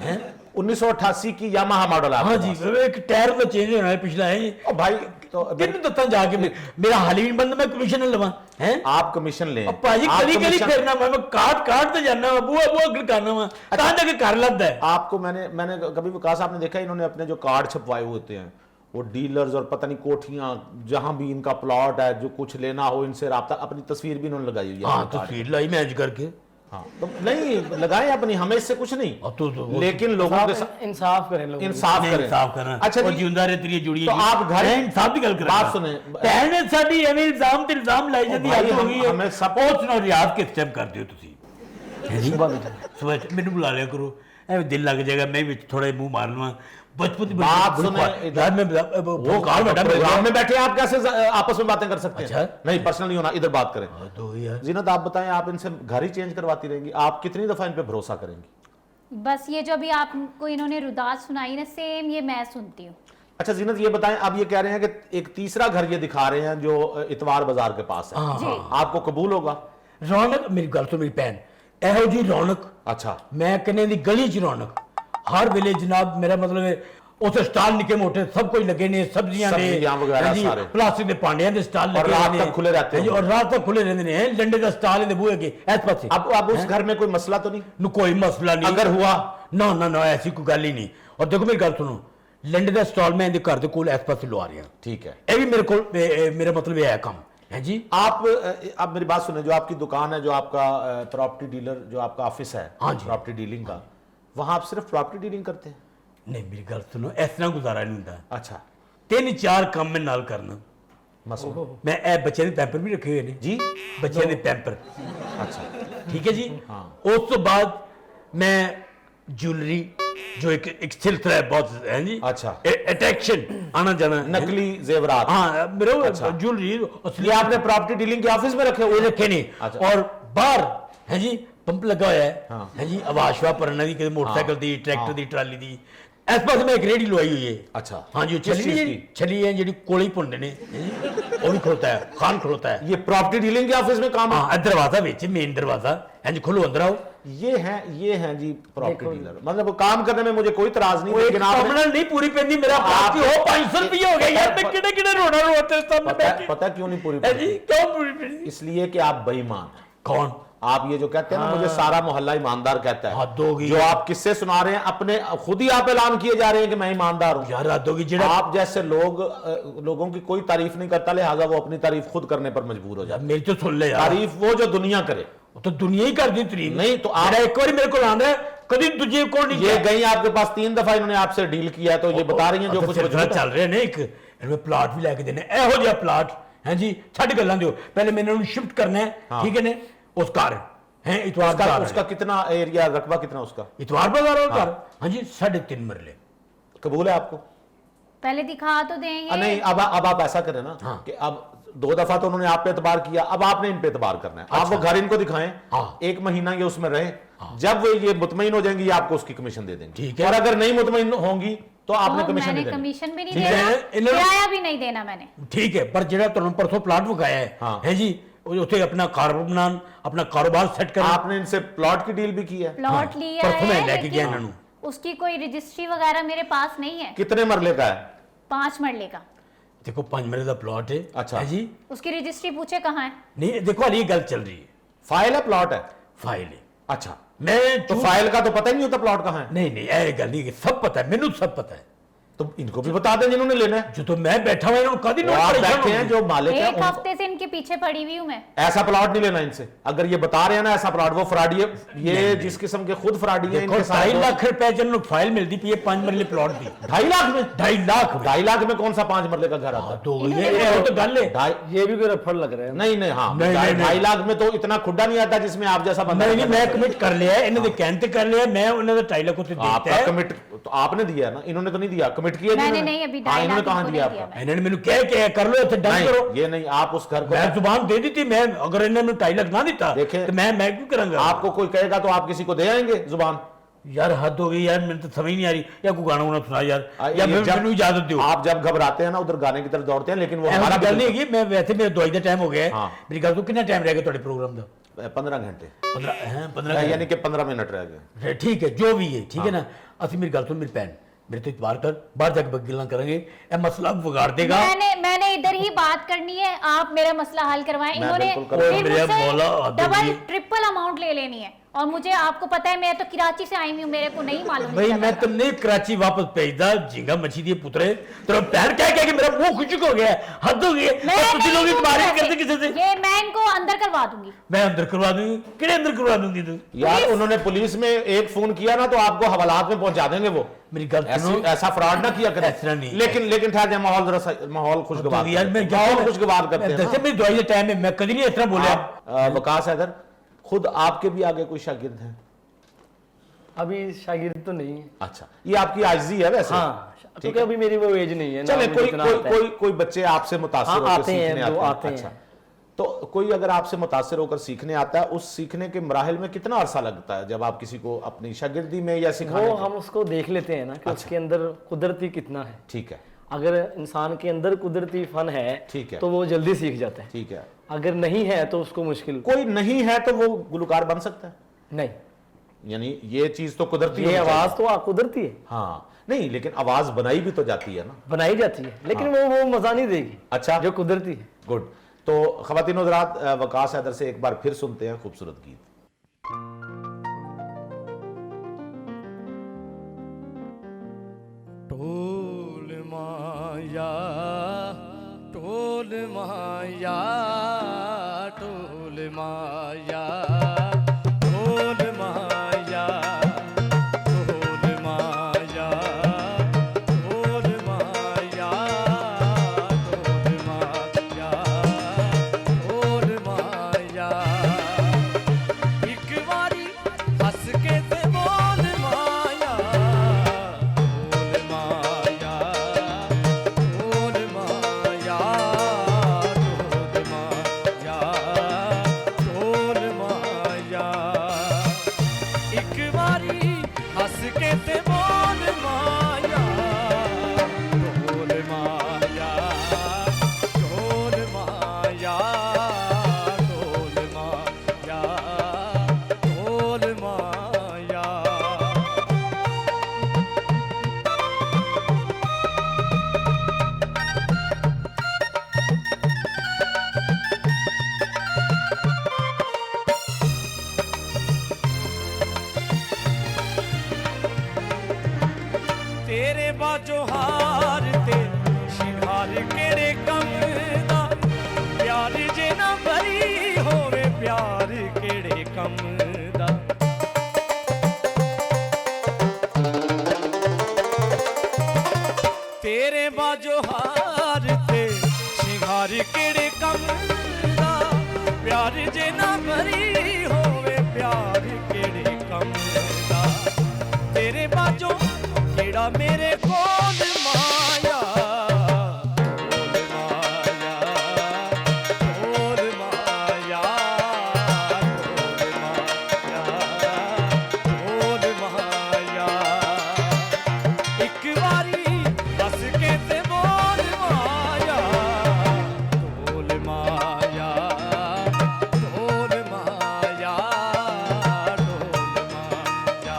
है, 1988 की यामाहा मॉडल है हाँ आपके जी। पास। एक टायर तो चेंज होना है पिछला है। ओ भाई, तो कितने दत्ता जाके मेरा हाल ही बंद, मैं कमीशन लवा है। आप कमीशन लें। अब भाजी आप कली कमीशन- फिरना मैं काट तो जाना वा, बुआ बुआ खड़काना वा, कहां जाके कर लगता है। आपको मैंने कभी विकास आपने देखा, इन्होंने अपने जो कार्ड छपवाए हुए होते हैं वो डीलर्स और पता नहीं कोठियां जहां भी इनका प्लॉट है, जो कुछ लेना हो इनसे राब्ता, अपनी तस्वीर भी इन्होंने लगाई हुई है। हाँ अपने कार्ड तस्वीर लाई मैच करके। हाँ, तो नहीं लगाए अपनी, हमें इससे कुछ नहीं, लेकिन लोगों के साथ इंसाफ करें लोग। इंसाफ नहीं, करें। इंसाफ करना। अच्छा और जी, जिंदा रहे तेरी जुड़ी तो आप घर इंसाफ की गल कर बात सुने। भैन ने साडी एवें इल्जाम ते इल्जाम लाई जाती भाई, हद हो गई है। हमें सब- ਉਹ ਸੁਣੋ ਰਿਆਜ਼ ਕਿਸ ਟਾਈਮ ਕਰਦੇ ਹੋ ਤੁਸੀਂ? ਹੈ ਜੀ ਸੁਬਹ ਮੈਨੂੰ ਬੁਲਾ ਲਿਆ ਕਰੋ, ਐਵੇਂ ਦਿਲ ਲੱਗ ਜਾਏਗਾ, ਮੈਂ ਵਿੱਚ ਥੋੜਾ ਮੂੰਹ ਮਾਰ ਲਵਾਂ। बचपन की बात सुने, यार मैं वो प्रोग्राम में बैठे आप कैसे आपस में बातें कर सकते हैं? अच्छा। नहीं, पर्सनल नहीं होना, इधर बात करें। तो यार जीनत आप बताएं, आप इनसे घर ही चेंज करवाती रहेंगी, आप कितनी दफा इन पे भरोसा करेंगी? बस ये जो अभी आपको इन्होंने रुदास सुनाई ना, सेम ये मैं सुनती हूँ। अच्छा जीनत, ये बताएं, अब ये कह रहे हैं कि एक तीसरा घर ये दिखा रहे हैं जो इतवार बाजार के पास है, जी। आपको कबूल होगा? रौनक मेरी गल तो मेरी भैन ਇਹੋ ਜੀ रौनक अच्छा, मैं कहने दी गली च रौनक हर वेले जनाब, मेरा मतलब है उसे स्टाल निके मोटे सब कुछ लगे ने, सब्जियां ने, सब्जियां वगैरह जी, सारे। प्लास्टिक के भांडियां दे स्टाल और लगे रात ने। तक खुले रहते जी, हैं। और रात तक खुले रहते हैं। लंडे का स्टाल इहदे बूहे के इस पासे अब उस घर में कोई मसला तो नहीं? नु कोई मसला नहीं। अगर हुआ? ना ना ना ऐसी कोई गल ही नहीं। और देखो मेरी गल सुनो, लंडे का स्टाल मैं इहदे घर दे कोल इस पासे लवा रहा। ठीक है। ये भी मेरे को मेरा मतलब ये है काम है जी। आप मेरी बात सुने, जो आपकी दुकान है, जो आपका प्रॉपर्टी डीलर, जो आपका ऑफिस है हाँ जी। प्रॉपर्टी डीलिंग का, वहां आप सिर्फ प्रॉपर्टी डीलिंग करते हैं? नहीं मेरी गल सुनो, इस तरह गुजारा नहीं होता। अच्छा, 3-4 काम मैं नाल करना। मसला मैं ए बच्चे दे पैंपर भी रखे हुए ने जी, बच्चे दे पैंपर, अच्छा, ठीक है जी। हाँ। उस तो बाद मैं ज्वेलरी जो एक सिलसिला है बहुत है जी। अच्छा। अट्रैक्शन आना जाना है। नकली जेवरात। हाँ मेरे अच्छा। ज्वेलरी ये आपने प्रॉपर्टी डीलिंग के ऑफिस में रखे हुए? रखे नहीं। अच्छा। और बाहर है जी पंप लगा हुआ हाँ। है जी, आवाज शवा भरने की, मोटरसाइकिल दी, ट्रैक्टर दी, ट्राली दी। इस पास मैं एक रेडी लवाई हुई है। अच्छा। हाँ जी, किस छली चीज़ है की? छली है जी कोली भुनने ने, वो भी खड़ोता है, खान खड़ोता है। ये प्रॉपर्टी डीलिंग के ऑफिस में काम है? हाँ दरवाजा बेच मेन दरवाजा है जी, खोलो अंदर आओ। ये हैं जी प्रॉपर्टी डीलर, मतलब काम करने में मुझे कोई तराज नहीं, लेकिन आपने कमनल नहीं पूरी पेंदी मेरा बाकी हो 500 रुपये हो गए यार, मैं किड़े किड़े रोना रोते सामने बैठ पता क्यों नहीं पूरी के। है जी पेंदी? क्यों पूरी पेंदी? इसलिए कि आप बेईमान हैं। कौन? आप ये जो कहते हैं ना, मुझे सारा मोहल्ला ईमानदार कहता है, हद होगी। जो आप किस्से सुना रहे हैं अपने, खुद ही आप ऐलान किए जा रहे हैं कि मैं ईमानदार हूं। यार हद होगी जेड़ा आप जैसे लोगों की कोई तारीफ नहीं करता, लिहाजा वो अपनी तारीफ खुद करने पर मजबूर हो जाता मेरी तो सुन ले है। यार, तारीफ वो जो दुनिया करे। वो तो दुनिया ही कर दी तारीफ। नहीं तो आप, एक बार मेरे को आंदा है, कभी तुझे को नहीं ये गई आपके पास 3 दफा इन्होंने आपसे डील किया है, तो ये बता रही हैं जो कुछ सिलसिला चल रहे ने। एक इनमें प्लाट भी लेके देने, एहो जिहा प्लाट है जी। छड़ गल्लां दियो, पहले मैंने उन्हें शिफ्ट करना है, ठीक है ने, उस घर है इतवार बाजार उसका कितना एरिया, रकबा कितना उसका? इतवार बाजार और घर हाँ जी 3.5 मरले। कबूल है आपको? पहले दिखा तो देंगे। नहीं, अब आप ऐसा करें ना कि अब 2 दफा तो उन्होंने आप पे एतबार किया, अब आपने इन पे एतबार करना है। आप वो घर इनको दिखाएं, 1 महीना ये उसमें रहे, जब वो ये मुतमईन हो जाएंगी, ये आपको उसकी कमीशन दे देंगे। ठीक है। और अगर नहीं मुतमईन होंगी तो आपने तो कमीशन मैंने नहीं देनी। कमीशन भी नहीं ठीक है, देना, इन्होंने- किराया भी नहीं देना मैंने। ठीक है, पर जेड़ा तुम परसों प्लाट विकाया हाँ। है जी, उसे अपना कारोबार बनान, अपना कारोबार सेट करना। आपने इनसे प्लॉट की डील भी की है? प्लॉट लिया परसों मैं है, लेके गया लेकिन इन्होंने। उसकी कोई रजिस्ट्री वगैरह मेरे पास नहीं है। कितने मरले का है? 5 मरले का। देखो 5 मरले का प्लॉट है। अच्छा। है जी। उसकी रजिस्ट्री पूछे कहाँ है? नहीं देखो ये गल चल रही है, फाइल है, प्लॉट है? फाइल है। अच्छा, मैं तो फाइल का तो पता ही नहीं होता प्लॉट कहाँ है। नहीं नहीं ये गल नहीं, सब पता है, मैनू सब पता है। तो इनको भी बता दें जिन्होंने लेना है। जो तो मैं बैठा हुआ हूँ कभी वो आप बैठे हैं जो मालिक है एक हफ्ते से इनके पीछे पड़ी हुई हूँ मैं। ऐसा प्लॉट नहीं लेना इनसे। अगर ये बता रहे हैं ना ऐसा प्लॉट, वो फ्रॉडी है। ये जिस किस्म के खुद फ्रॉडी है, इनके साथ 2.5 लाख रुपए जिन फाइल मिलती पी 5 मरले प्लॉट दी। 2.5 लाख में 2.5 लाख में कौन सा 5 मरले का घर आता है? तो ये तो गल है। ये भी कोई रफड़ लग रहा है। नहीं नहीं, हाँ, नहीं, नहीं, 2.5 लाख में तो इतना खुड्डा नहीं आता जिसमें आप जैसा बंदा। नहीं मैं कमिट कर लिया है, इन्होंने कहते कर लिया, मैं उन्होंने 2.5 लाख उसे देता आपका है। कमिट तो आपने दिया ना, इन्होंने तो नहीं दिया। कमिट किया मैंने नहीं, अभी 2.5 इन्होंने लाख कहाँ इनको दिया नहीं आपका? दिया इन्होंने मैंने कह कर लो इसे डन करो। नहीं, ये नहीं, आप उस घर को मैं जुबान दे दी थी, मैं अगर इन्होंने 2.5 लाख ना देता देखें, तो मैं क्यों करूंगा? आपको कोई कहेगा तो आप किसी को दे आएंगे जुबान? यार हद हो गई यार, मैंने तो समझ नहीं आ रही। या कोई गाना वाना सुना यार, या ये मैनू इजाजत दो। आप जब घबराते हैं ना उधर गाने की तरफ दौड़ते हैं, लेकिन वो हमारा हमारा गल नहीं है। मैं वैसे मेरे दवाई का टाइम हो गया है। हाँ। मेरी गल तो कितना टाइम रहेगा तुम्हारे प्रोग्राम का? 15 घंटे 15 यानी कि 15 मिनट रह गए। ठीक है, जो भी है ठीक है ना। असि मेरी गल सुन, मेरी भैन मेरे तो इतबार कर, बाहर जाके गल्लां करेंगे, ये मसला बिगाड़ देगा। मैंने इधर ही बात करनी है, आप मेरा मसला हल करवाएं। इन्होंने बिल्कुल फिर मेरे मुझसे मौला, डबल ट्रिपल अमाउंट ले लेनी है, और मुझे आपको पता है मैं तो कराची से आई हुई हूँ, मेरे को नहीं मालूम। भाई मैं तो नहीं कराची वापस भेजदा, झींगा मछली दिए पुतरे। तेरा पैर कह के मेरा मुंह खुशक हो गया है, हद हो गई है। मैं और तुझे लोग नहीं इतबार नहीं दूंगी करते किसी से। ये मैं इनको अंदर करवा दूंगी। मैं अंदर करवा दूंगी, किड़े अंदर करवा दूंगी तू? यार उन्होंने पुलिस में एक फोन किया ना तो आपको हवालात में पहुंचा देंगे वो। मेरी गल सुनो, ऐसा फ्रॉड ना किया करें। ऐसा नहीं। लेकिन ठहर जाए, माहौल खुशगवार तो यार मैं माहौल खुशगवार करते हैं जैसे मेरी दवाई का टाइम है, मैं कभी नहीं इस तरह बोला। आप, वकास हैदर, खुद आपके भी आगे कोई शागिर्द हैं? अभी शागिर्द तो नहीं है। अच्छा, ये आपकी आजिज़ी है वैसे? हाँ, क्योंकि अभी मेरी वो एज नहीं है ना। चले, मुझे कोई इतना कोई आता है। कोई कोई बच्चे आपसे मुतासिर हाँ, होकर आते हैं, सीखने वो आते हैं। आते हैं। अच्छा, तो कोई अगर आपसे मुतासिर होकर सीखने आता है, उस सीखने के मराहिल में कितना अरसा लगता है जब आप किसी को अपनी शागिर्दी में या सिखाने वो में? हम उसको देख लेते हैं ना कि उसके अंदर कुदरती कितना है। ठीक है, अगर इंसान के अंदर कुदरती फन है ठीक है, तो वो जल्दी सीख जाता है। ठीक है। अगर नहीं है तो उसको मुश्किल। कोई नहीं है तो वो गुलकार बन सकता है? नहीं, यानी ये चीज तो कुदरती ये होनी चाहिए। आवाज तो कुदरती है, हाँ, नहीं, लेकिन आवाज बनाई भी तो जाती है ना। बनाई जाती है, लेकिन वो मजा नहीं देगी अच्छा, जो कुदरती है। गुड। तो ख़वातीन और हज़रात, वकास हैदर से एक बार फिर सुनते हैं खूबसूरत गीत। टोल माया, टोल माया, टोल माया, टोल माया, टोल माया, टोल माया, टोल माया, टोल माया। एक बारी हंस के ते बोल माया, टोल माया, टोल माया, टोल माया, टोल माया। एक बारी हंस के ते बोल माया, टोल माया, टोल माया, टोल माया, टोल माया। तेरे बाजो हार ते शिंगार केड़े कम दा, प्यार जे ना भरी होवे प्यार केड़े कम दा। तेरे बाजो हार ते शिंगार केड़े कम दा, प्यार जे ना भरी होवे प्यार केड़े कम दा। तेरे बाजो केड़ा मेरे कोल माया, टोल माया, टोल माया, टोल माया, टोल माया। एक बारी हंस के ते बोल माया, टोल माया, टोल माया, टोल माया,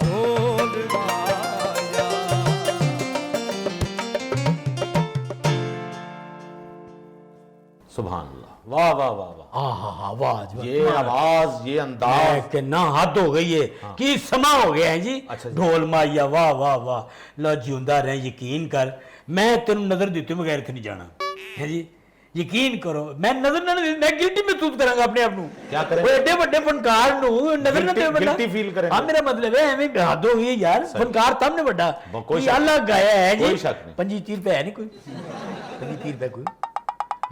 टोल माया। सुभान अल्लाह। वाह वाह वाह वाह, हाँ आवाज ये आवाज, ये अंदाज, के ना हद हो गई है कि समा हो गया है जी। अच्छा जी। ढोल माइया वाह वाह वाह, लो जिंदा रहे, यकीन कर मैं तेन नजर दिते बगैर इत्थे नहीं जाना है जी, यकीन करो मैं नजर ना मैं गिल्टी महसूस करांगा अपने आप ਨੂੰ। क्या करें? वो एडे बड़े फनकार ਨੂੰ नजर ना दे बंदा, guilty feel करेंगे। हाँ मेरा मतलब है एवें हद हो गई है यार, फनकार तब ने बड़ा कोई शक अलग गाया है जी। कोई शक नहीं। 25-30 रुपए है नहीं कोई, 25-30 रुपए कोई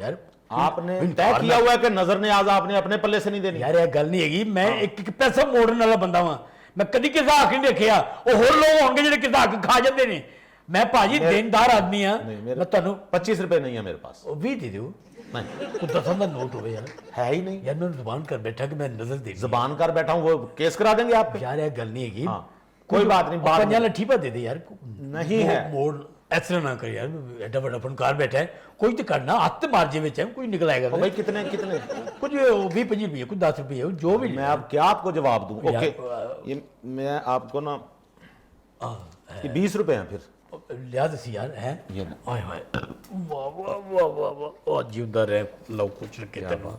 यार आपने तय किया हुआ है कि नजर न्याज आपने अपने पल्ले से नहीं देनी। यार ਇਹ ਗੱਲ ਨਹੀਂ ਹੈਗੀ, मैं एक पैसा मोड़न वाला बंदा वां, मैं कदी किसी हक नहीं देखिया। ਉਹ ਹੋਰ ਲੋਕ ਹੋਣਗੇ ਜਿਹੜੇ ਕਿਸੇ ਹੱਕ ਖਾ ਜਾਂਦੇ ਨੇ, मैं भाजी देनदार आदमी हाँ, मैं ਤੁਹਾਨੂੰ 25 रुपए नहीं है मेरे पास। 20 दे दो, नहीं, कुछ 10 ਦਾ ਨੋਟ ਹੋਵੇ ਯਾਰ। है ही नहीं। यार मैं जुबान कर बैठा कि मैं नजर दे जबान कर बैठा हूँ, वो केस करा देंगे आप पे। यार ये गल नहीं हैगी। हाँ, कोई बात नहीं, बाद में। पंजा लट्ठी पर दे दे यार, नहीं है। मोड़ ऐसा ना कर यार, एडा बड़ा फनकार बैठा है, कोई तो करना हाथ मार जे विच है, कोई निकल आएगा भाई कितने कितने कुछ 20-25 रुपये, कुछ 10 रुपये, जो भी मैं अब क्या आपको जवाब दूं? यार, ओके, ये मैं आपको ना ये 20 रुपए हैं फिर। लिया दसी यार है ये हाय हाय वाह वाह वाह वाह वाह, ओ जिंदा रहे लो कुछ रखे तेना।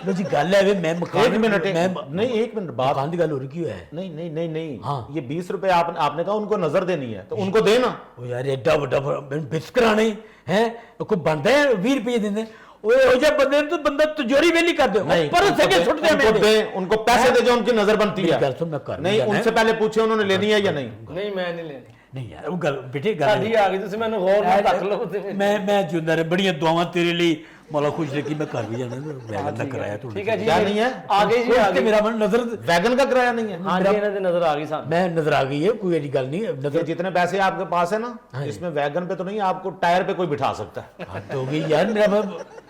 लो जी गल है वे मैं मकान एक मिनट, मैं नहीं एक मिनट बात, मकान दी गल हो रही है। नहीं नहीं नहीं नहीं हाँ। ये 20 रुपए आपने कहा उनको नजर देनी है तो उनको देना। ओ यार एडा बड़ा मैंने बिस कराने हैं, कोई बनता है 20 रुपये देने, ओए हो जा बंदे तो बंदा तिजोरी वेली कर दे पर सके छुट दे, उनको दे, उनको पैसे दे जो उनकी नजर बनती है। गल सुन मैं कर नहीं, उनसे पहले पूछे उन्होंने लेनी है या नहीं। नहीं मैं नहीं लेनी, नहीं यार वो गल बेटे गल ਸਾਡੀ ਆ ਗਈ ਤੁਸੀਂ ਮੈਨੂੰ ਹੋਰ ਨਾ ਤੱਕ ਲਓ ਤੇ मैं जिंदा रहे, बड़ियां दुआवां तेरे लिए मौला खुश रखी, मैं घर भी जाना वैगन का किराया थोड़ा ठीक है जी। क्या नहीं है? आ गई जी, आ गई। मेरा मन नजर वैगन का किराया नहीं है। हाँ जी ਇਹਨਾਂ ਦੇ ਨਜ਼ਰ ਆ ਗਈ ਸਾਨੂੰ। मैं नजर आ गई है, कोई ऐसी गल नहीं है ये नजर जितने पैसे आपके पास है ना, इसमें वैगन पे तो नहीं, आपको टायर पे कोई बिठा सकता है। हद हो गई यार, मेरा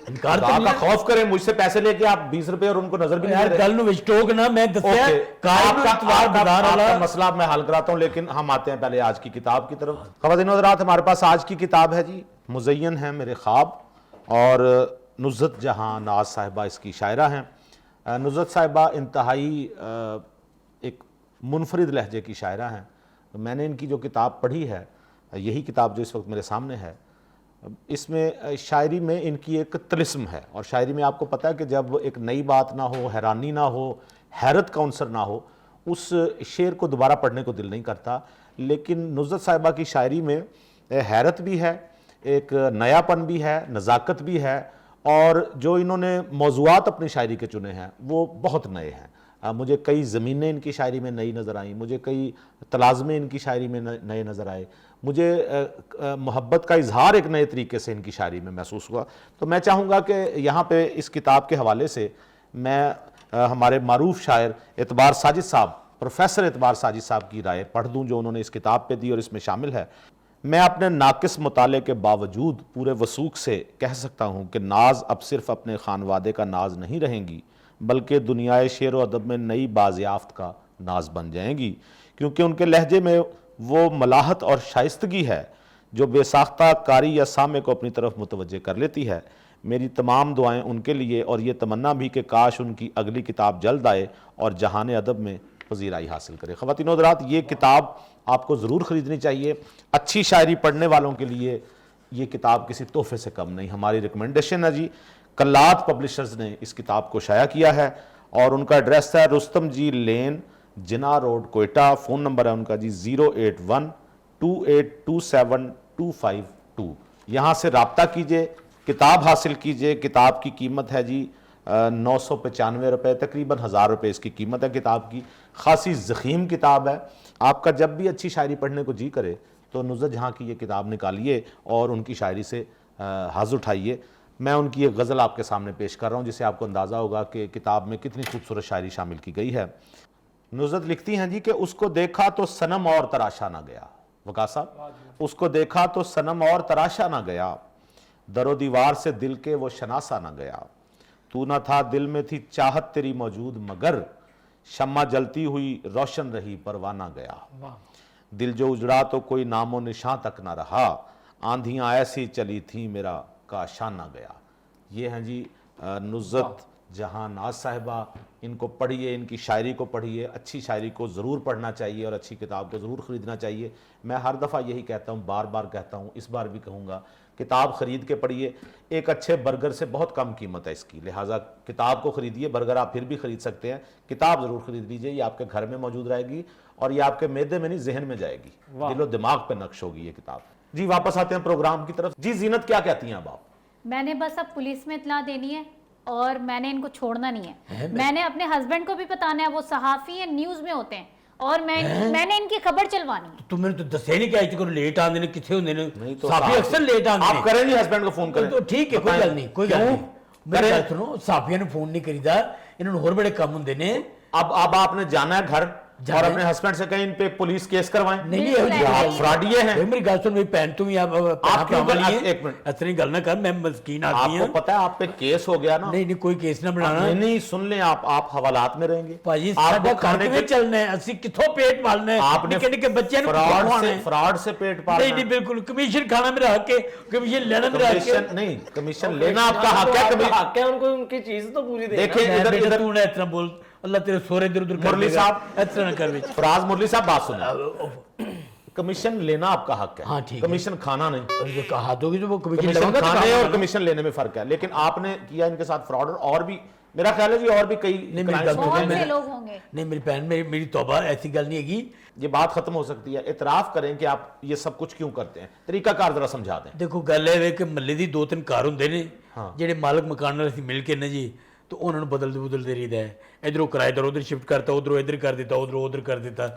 इनकार तो आपका नहीं है। खौफ करें मुझसे पैसे लेके आप 20 रुपए और उनको नजर भी नहीं यार दे रहे। गल नु विच टोक ना, मैं दसया ओके, बाजार वाला आपका मसला मैं हल कराता हूँ, लेकिन हम आते हैं पहले आज की किताब की तरफ। ख़वातीन और हज़रात, हमारे पास आज की किताब है जी मुज़य्यन है मेरे ख्वाब, और नुज़रत जहाँ नाज साहिबा इसकी शायरा हैं। नुज़रत साहिबा इंतहाई एक मुनफरिद लहजे की शायरा हैं। मैंने इनकी जो किताब पढ़ी है, यही किताब जो इस वक्त मेरे सामने है, इसमें शायरी में इनकी एक तिलिस्म है। और शायरी में आपको पता है कि जब एक नई बात ना हो, हैरानी ना हो, हैरत का अंसर ना हो, उस शेर को दोबारा पढ़ने को दिल नहीं करता। लेकिन नुज़रत साहिबा की शायरी में हैरत भी है, एक नयापन भी है, नज़ाकत भी है, और जो इन्होंने मौज़ूआत अपनी शायरी के चुने हैं वो बहुत नए हैं। मुझे कई ज़मीनें इनकी शायरी में नई नज़र आईं, मुझे कई तलाज़मे इनकी शायरी में नए नज़र आए, मुझे मोहब्बत का इजहार एक नए तरीके से इनकी शायरी में महसूस हुआ। तो मैं चाहूँगा कि यहाँ पे इस किताब के हवाले से मैं हमारे मारूफ शायर एतबार साजिद साहब, प्रोफेसर एतबार साजिद साहब की राय पढ़ दूँ जो उन्होंने इस किताब पे दी और इसमें शामिल है। मैं अपने नाकिस मुताले के बावजूद पूरे वसूख से कह सकता हूँ कि नाज अब सिर्फ अपने खानवादे का नाज नहीं रहेंगी, बल्कि दुनियाए शेर व अदब में नई बाज़याफ्त का नाज बन जाएंगी, क्योंकि उनके लहजे में वो मलाहत और शाइस्तगी है जो बेसाख्ता कारी या सामे को अपनी तरफ मुतवज्जे कर लेती है। मेरी तमाम दुआएं उनके लिए, और ये तमन्ना भी कि काश उनकी अगली किताब जल्द आए और जहान अदब में पजीराई हासिल करे। ख़वातीन और हज़रात, ये किताब आपको ज़रूर ख़रीदनी चाहिए। अच्छी शायरी पढ़ने वालों के लिए ये किताब किसी तोहफे से कम नहीं। हमारी रिकमेंडेशन है जी। कल्लात पब्लिशर्स ने इस किताब को शाया किया है और उनका एड्रेस है रुस्तम जी लेन, जिना रोड, कोयटा। फ़ोन नंबर है उनका जी 08128272552। यहाँ से रब्ता कीजिए, किताब हासिल कीजिए। किताब की कीमत है जी 995 रुपये, तकरीबन 1000 रुपये इसकी कीमत है किताब की। खासी ज़ख़ीम किताब है। आपका जब भी अच्छी शायरी पढ़ने को जी करे तो नुज़रत जहाँ की ये किताब निकालिए और उनकी शायरी से हाथ उठाइए। मैं उनकी एक गज़ल आपके सामने पेश कर रहा हूँ जिससे आपको अंदाज़ा होगा कि किताब में कितनी खूबसूरत शायरी शामिल की गई है। नुज़रत लिखती हैं जी कि उसको देखा तो सनम और तराशा ना गया। वक़ास साहब, उसको देखा तो सनम और तराशा ना गया, दरो दीवार से दिल के वो शनासा ना गया। तू ना था दिल में थी चाहत तेरी मौजूद, मगर शम्मा जलती हुई रोशन रही परवाना गया। दिल जो उजड़ा तो कोई नामो निशान तक ना रहा, आंधियाँ ऐसी चली थी मेरा का शाना गया। ये हैं जी नुज़रत जहां नाज साहिबा, इनको पढ़िए, इनकी शायरी को पढ़िए, अच्छी शायरी को ज़रूर पढ़ना चाहिए और अच्छी किताब को ज़रूर ख़रीदना चाहिए। मैं हर दफ़ा यही कहता हूँ, बार बार कहता हूँ, इस बार भी कहूँगा, किताब ख़रीद के पढ़िए। एक अच्छे बर्गर से बहुत कम कीमत है इसकी, लिहाजा किताब को ख़रीदिए। बर्गर आप फिर भी ख़रीद सकते हैं, किताब ज़रूर ख़रीद लीजिए। ये आपके घर में मौजूद रहेगी और ये आपके मैदे में नहीं, जहन में जाएगी, दिलो दिमाग पे नक्श होगी ये किताब। जी वापस आते हैं प्रोग्राम की तरफ। जी जीनत, क्या कहती हैं अब आप? मैंने बस अब पुलिस में इत्तला देनी है और मैंने इनको छोड़ना नहीं है। मैंने अपने हस्बैंड को भी बताना है, वो सहाफ़ी हैं, न्यूज़ में होते हैं, और मैंने इनकी खबर चलवानी है। तुमने तो दस्या नहीं कि आज तक लेट आंदे ने, किथे होंदे ने? नहीं तो साफी अक्सर लेट आंदे आप करें नहीं, हस्बैंड को फोन करें तो ठीक है, कोई गल नहीं, कोई गल नहीं। मेरे गल सुनो, साफिया ने फोन नहीं करीदा, इन्होंने होर बड़े काम होंदे ने। अब आपने जाना है घर और अपने हस्बैंड से कहीं इन पे पुलिस केस करवाएं। नहीं आप फ्रॉडिये हैं। मेरी गल सुन, मेरी भैन तुम आप क्यों एक मिनट इतनी गल ना कर, मैं मस्कीन आदमी आपको पता है आप पे केस हो गया ना? नहीं कोई केस ना बनाना। नहीं सुन लें, आप हवालात में रहेंगे भाजी, आपको खाने में चलना है, असि किथों पेट पालना है, आपने निके बच्चे फ्रॉड से पेट पालना। नहीं बिल्कुल, कमीशन खाना में रह के, कमीशन लेना में रह के नहीं, कमीशन लेना आपका हक है। हक है उनको, उनकी चीज तो पूरी देना। देखिए इधर तू ना इतना बोल, अल्लाह तेरे सोरे इधर उधर मुरली साहब इतना ना कर। फराज मुरली साहब बात सुनो, कमीशन लेना आपका हक है। हाँ, ठीक है। कमीशन खाना नहीं। कहा दोगे जो वो कमीशन खाने और कमीशन लेने में फर्क है, लेकिन आपने किया इनके साथ फ्रॉड, और भी मेरा ख्याल है जी और भी कई बहुत से लोग होंगे। नहीं मेरी बहन, मेरी तौबा, ऐसी गल नहीं हैगी। ये बात खत्म हो सकती है। इतराफ करें कि आप ये सब कुछ क्यों करते हैं, तरीकाकार जरा समझा दें। देखो गल है कि महल्ले दी 2-3 घर होंदे ने, हाँ। जेडे मालक मकान नाल असीं मिल के ना जी, तो उन्होंने बदलते रहीदा है। इधरों किराएदार उधर शिफ्ट करता, उधरों इधर कर देता, उधरों उधर कर देता।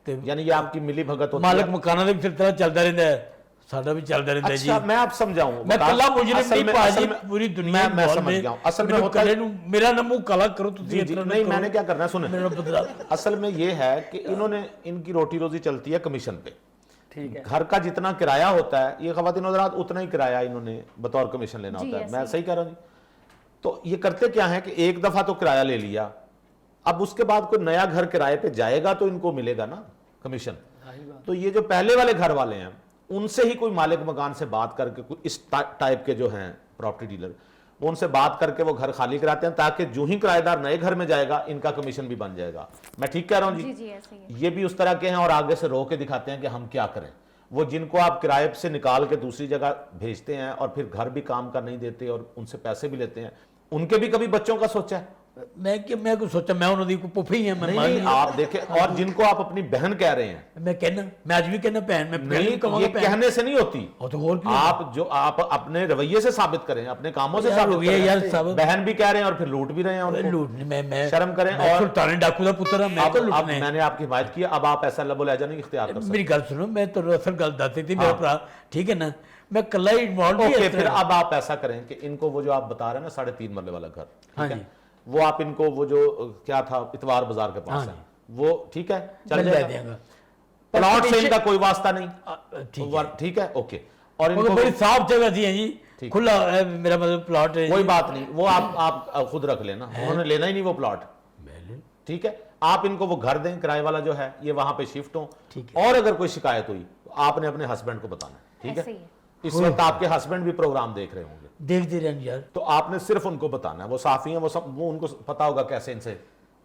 ते यानी ये आपकी मिली भगत होती मालक है। मकाना का भी सिलसिला चलता रहता है, साडा भी चलता रहता है जी। अच्छा मैं आप समझाऊं, मैं कल्ला मुजरिम नहीं पाजी, पूरी दुनिया मैं समझ गया हूं। असल में होता है मेरा ना मुंह काला करो तुसी इतना नहीं, मैंने क्या करना है सुने, मेरा बदला। असल में ये है कि इन्होंने, इनकी रोटी रोजी चलती है कमीशन पे। ठीक है। घर का जितना किराया होता है, ये ख़वातीन हज़रात उतना ही किराया इन्होंने बतौर कमीशन लेना होता है। मैं सही कह रहा हूँ? तो ये करते क्या है कि एक दफा तो किराया ले लिया, अब उसके बाद कोई नया घर किराए पे जाएगा तो इनको मिलेगा ना कमीशन। तो ये जो पहले वाले घर वाले हैं, उनसे ही कोई मालिक मकान से बात करके, कोई इस टाइप के जो हैं प्रॉपर्टी डीलर, वो उनसे बात करके वो घर खाली कराते हैं, ताकि जो ही किराएदार नए घर में जाएगा इनका कमीशन भी बन जाएगा। मैं ठीक कह रहा हूँ जी? जी ऐसे ही है। ये भी उस तरह के हैं और आगे से रो के दिखाते हैं कि हम क्या करें। वो जिनको आप किराए से निकाल के दूसरी जगह भेजते हैं और फिर घर भी काम का नहीं देते और उनसे पैसे भी लेते हैं, उनके भी कभी बच्चों का सोचा है? मैं कुछ सोचा, मैं उन्होंने को पुफी है, मैं नहीं, आप देखें, और जिनको आप अपनी बहन कह रहे हैं, मैं कहना, मैं आज भी कहना बहन, मैं नहीं, ये कहने से नहीं होती। तो और आप जो आप अपने रवैये से साबित करें, अपने कामों से यार साबित हो गया करें। यार सब। बहन भी कह रहे हैं और फिर लूट भी रहे हैं उनको। लूट नहीं, मैं शर्म करें। मैं और सुल्तान डाकू का पुत्र हूं, मैं तो अब लूटने। मैंने आपकी हिमायत की, अब आप ऐसा लबो लहजा नहीं इख्तियार कर सकते। मेरी गल सुनो, मैं तो असल गल दसती थी मेरा भरा, ठीक है ना, मैं कल्ला ही इन्वॉल्व ओके, फिर अब आप ऐसा करें कि इनको वो जो आप बता रहे हैं ना 3.5 मरले वाला घर, हाँ ठीक जी, है, वो आप इनको, वो जो क्या था इतवार बाजार के पास है, वो ठीक है, चल जाएगा। प्लॉट से इनका कोई वास्ता नहीं, ठीक है, ओके। और इनको बड़ी साफ जगह थी जी, खुला है, मेरा मतलब प्लॉट है, कोई बात नहीं, वो आप खुद रख लेना, उन्होंने लेना ही नहीं वो प्लॉट, ठीक है। आप इनको वो घर दें, किराए वाला जो है, ये वहां पे शिफ्ट हो, और अगर कोई शिकायत हुई तो आपने अपने हस्बैंड को बताना, ठीक है। इस वक्त आपके हस्बैंड भी प्रोग्राम देख रहे होंगे, देखते रहेंगे यार, तो आपने सिर्फ उनको बताना है, वो साफी हैं, वो उनको पता होगा कैसे इनसे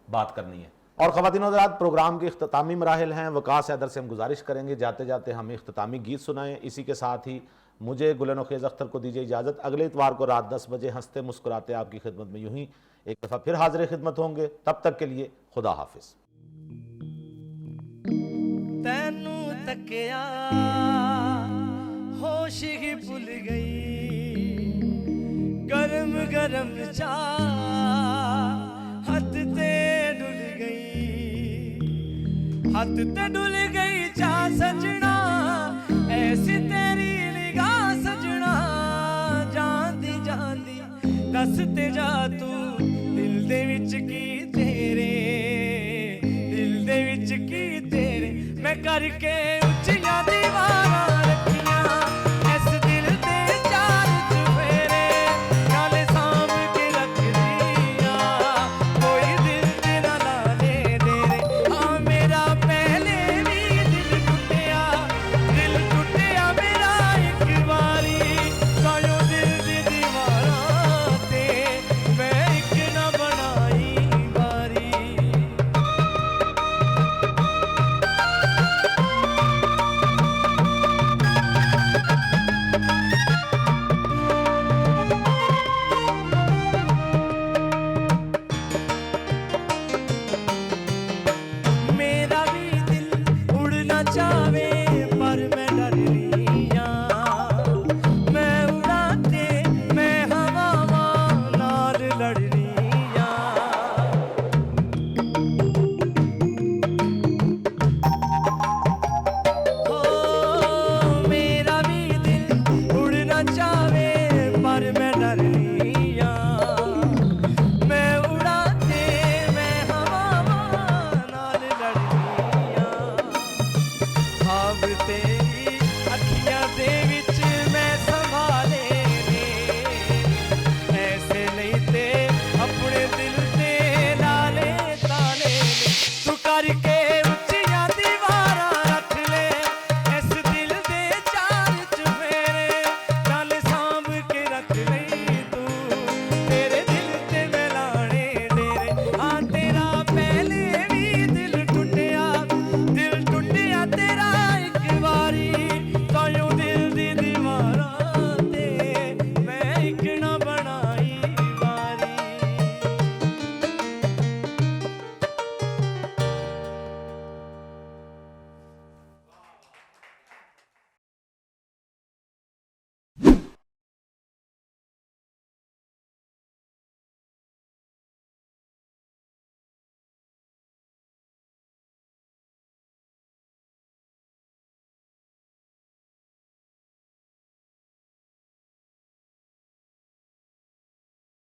बात करनी है। और ख़वातीन और हज़रात, प्रोग्राम के इख्तितामी मराहिल हैं। वकास हैदर से हम गुजारिश करेंगे जाते जाते हमें इख्तितामी गीत सुनाएं। इसी के साथ ही मुझे गुलन ख़ेज़ अख्तर को दीजिए इजाज़त। अगले इतवार को रात 10 बजे हंसते मुस्कुराते आपकी खिदमत में यूं ही एक दफ़ा फिर हाजिर खिदमत होंगे। तब तक के लिए खुदा हाफिज़। तैनू तकिया होश ही भुल गई, गरम गरम चाह हद ते डुल गई, हद ते डुल गई चाह सजना, ऐसी तेरी निगाह सजना, जांदी जांदी दस ते जा तू दिल दे विच की तेरे, दिल दे विच की तेरे, मैं करके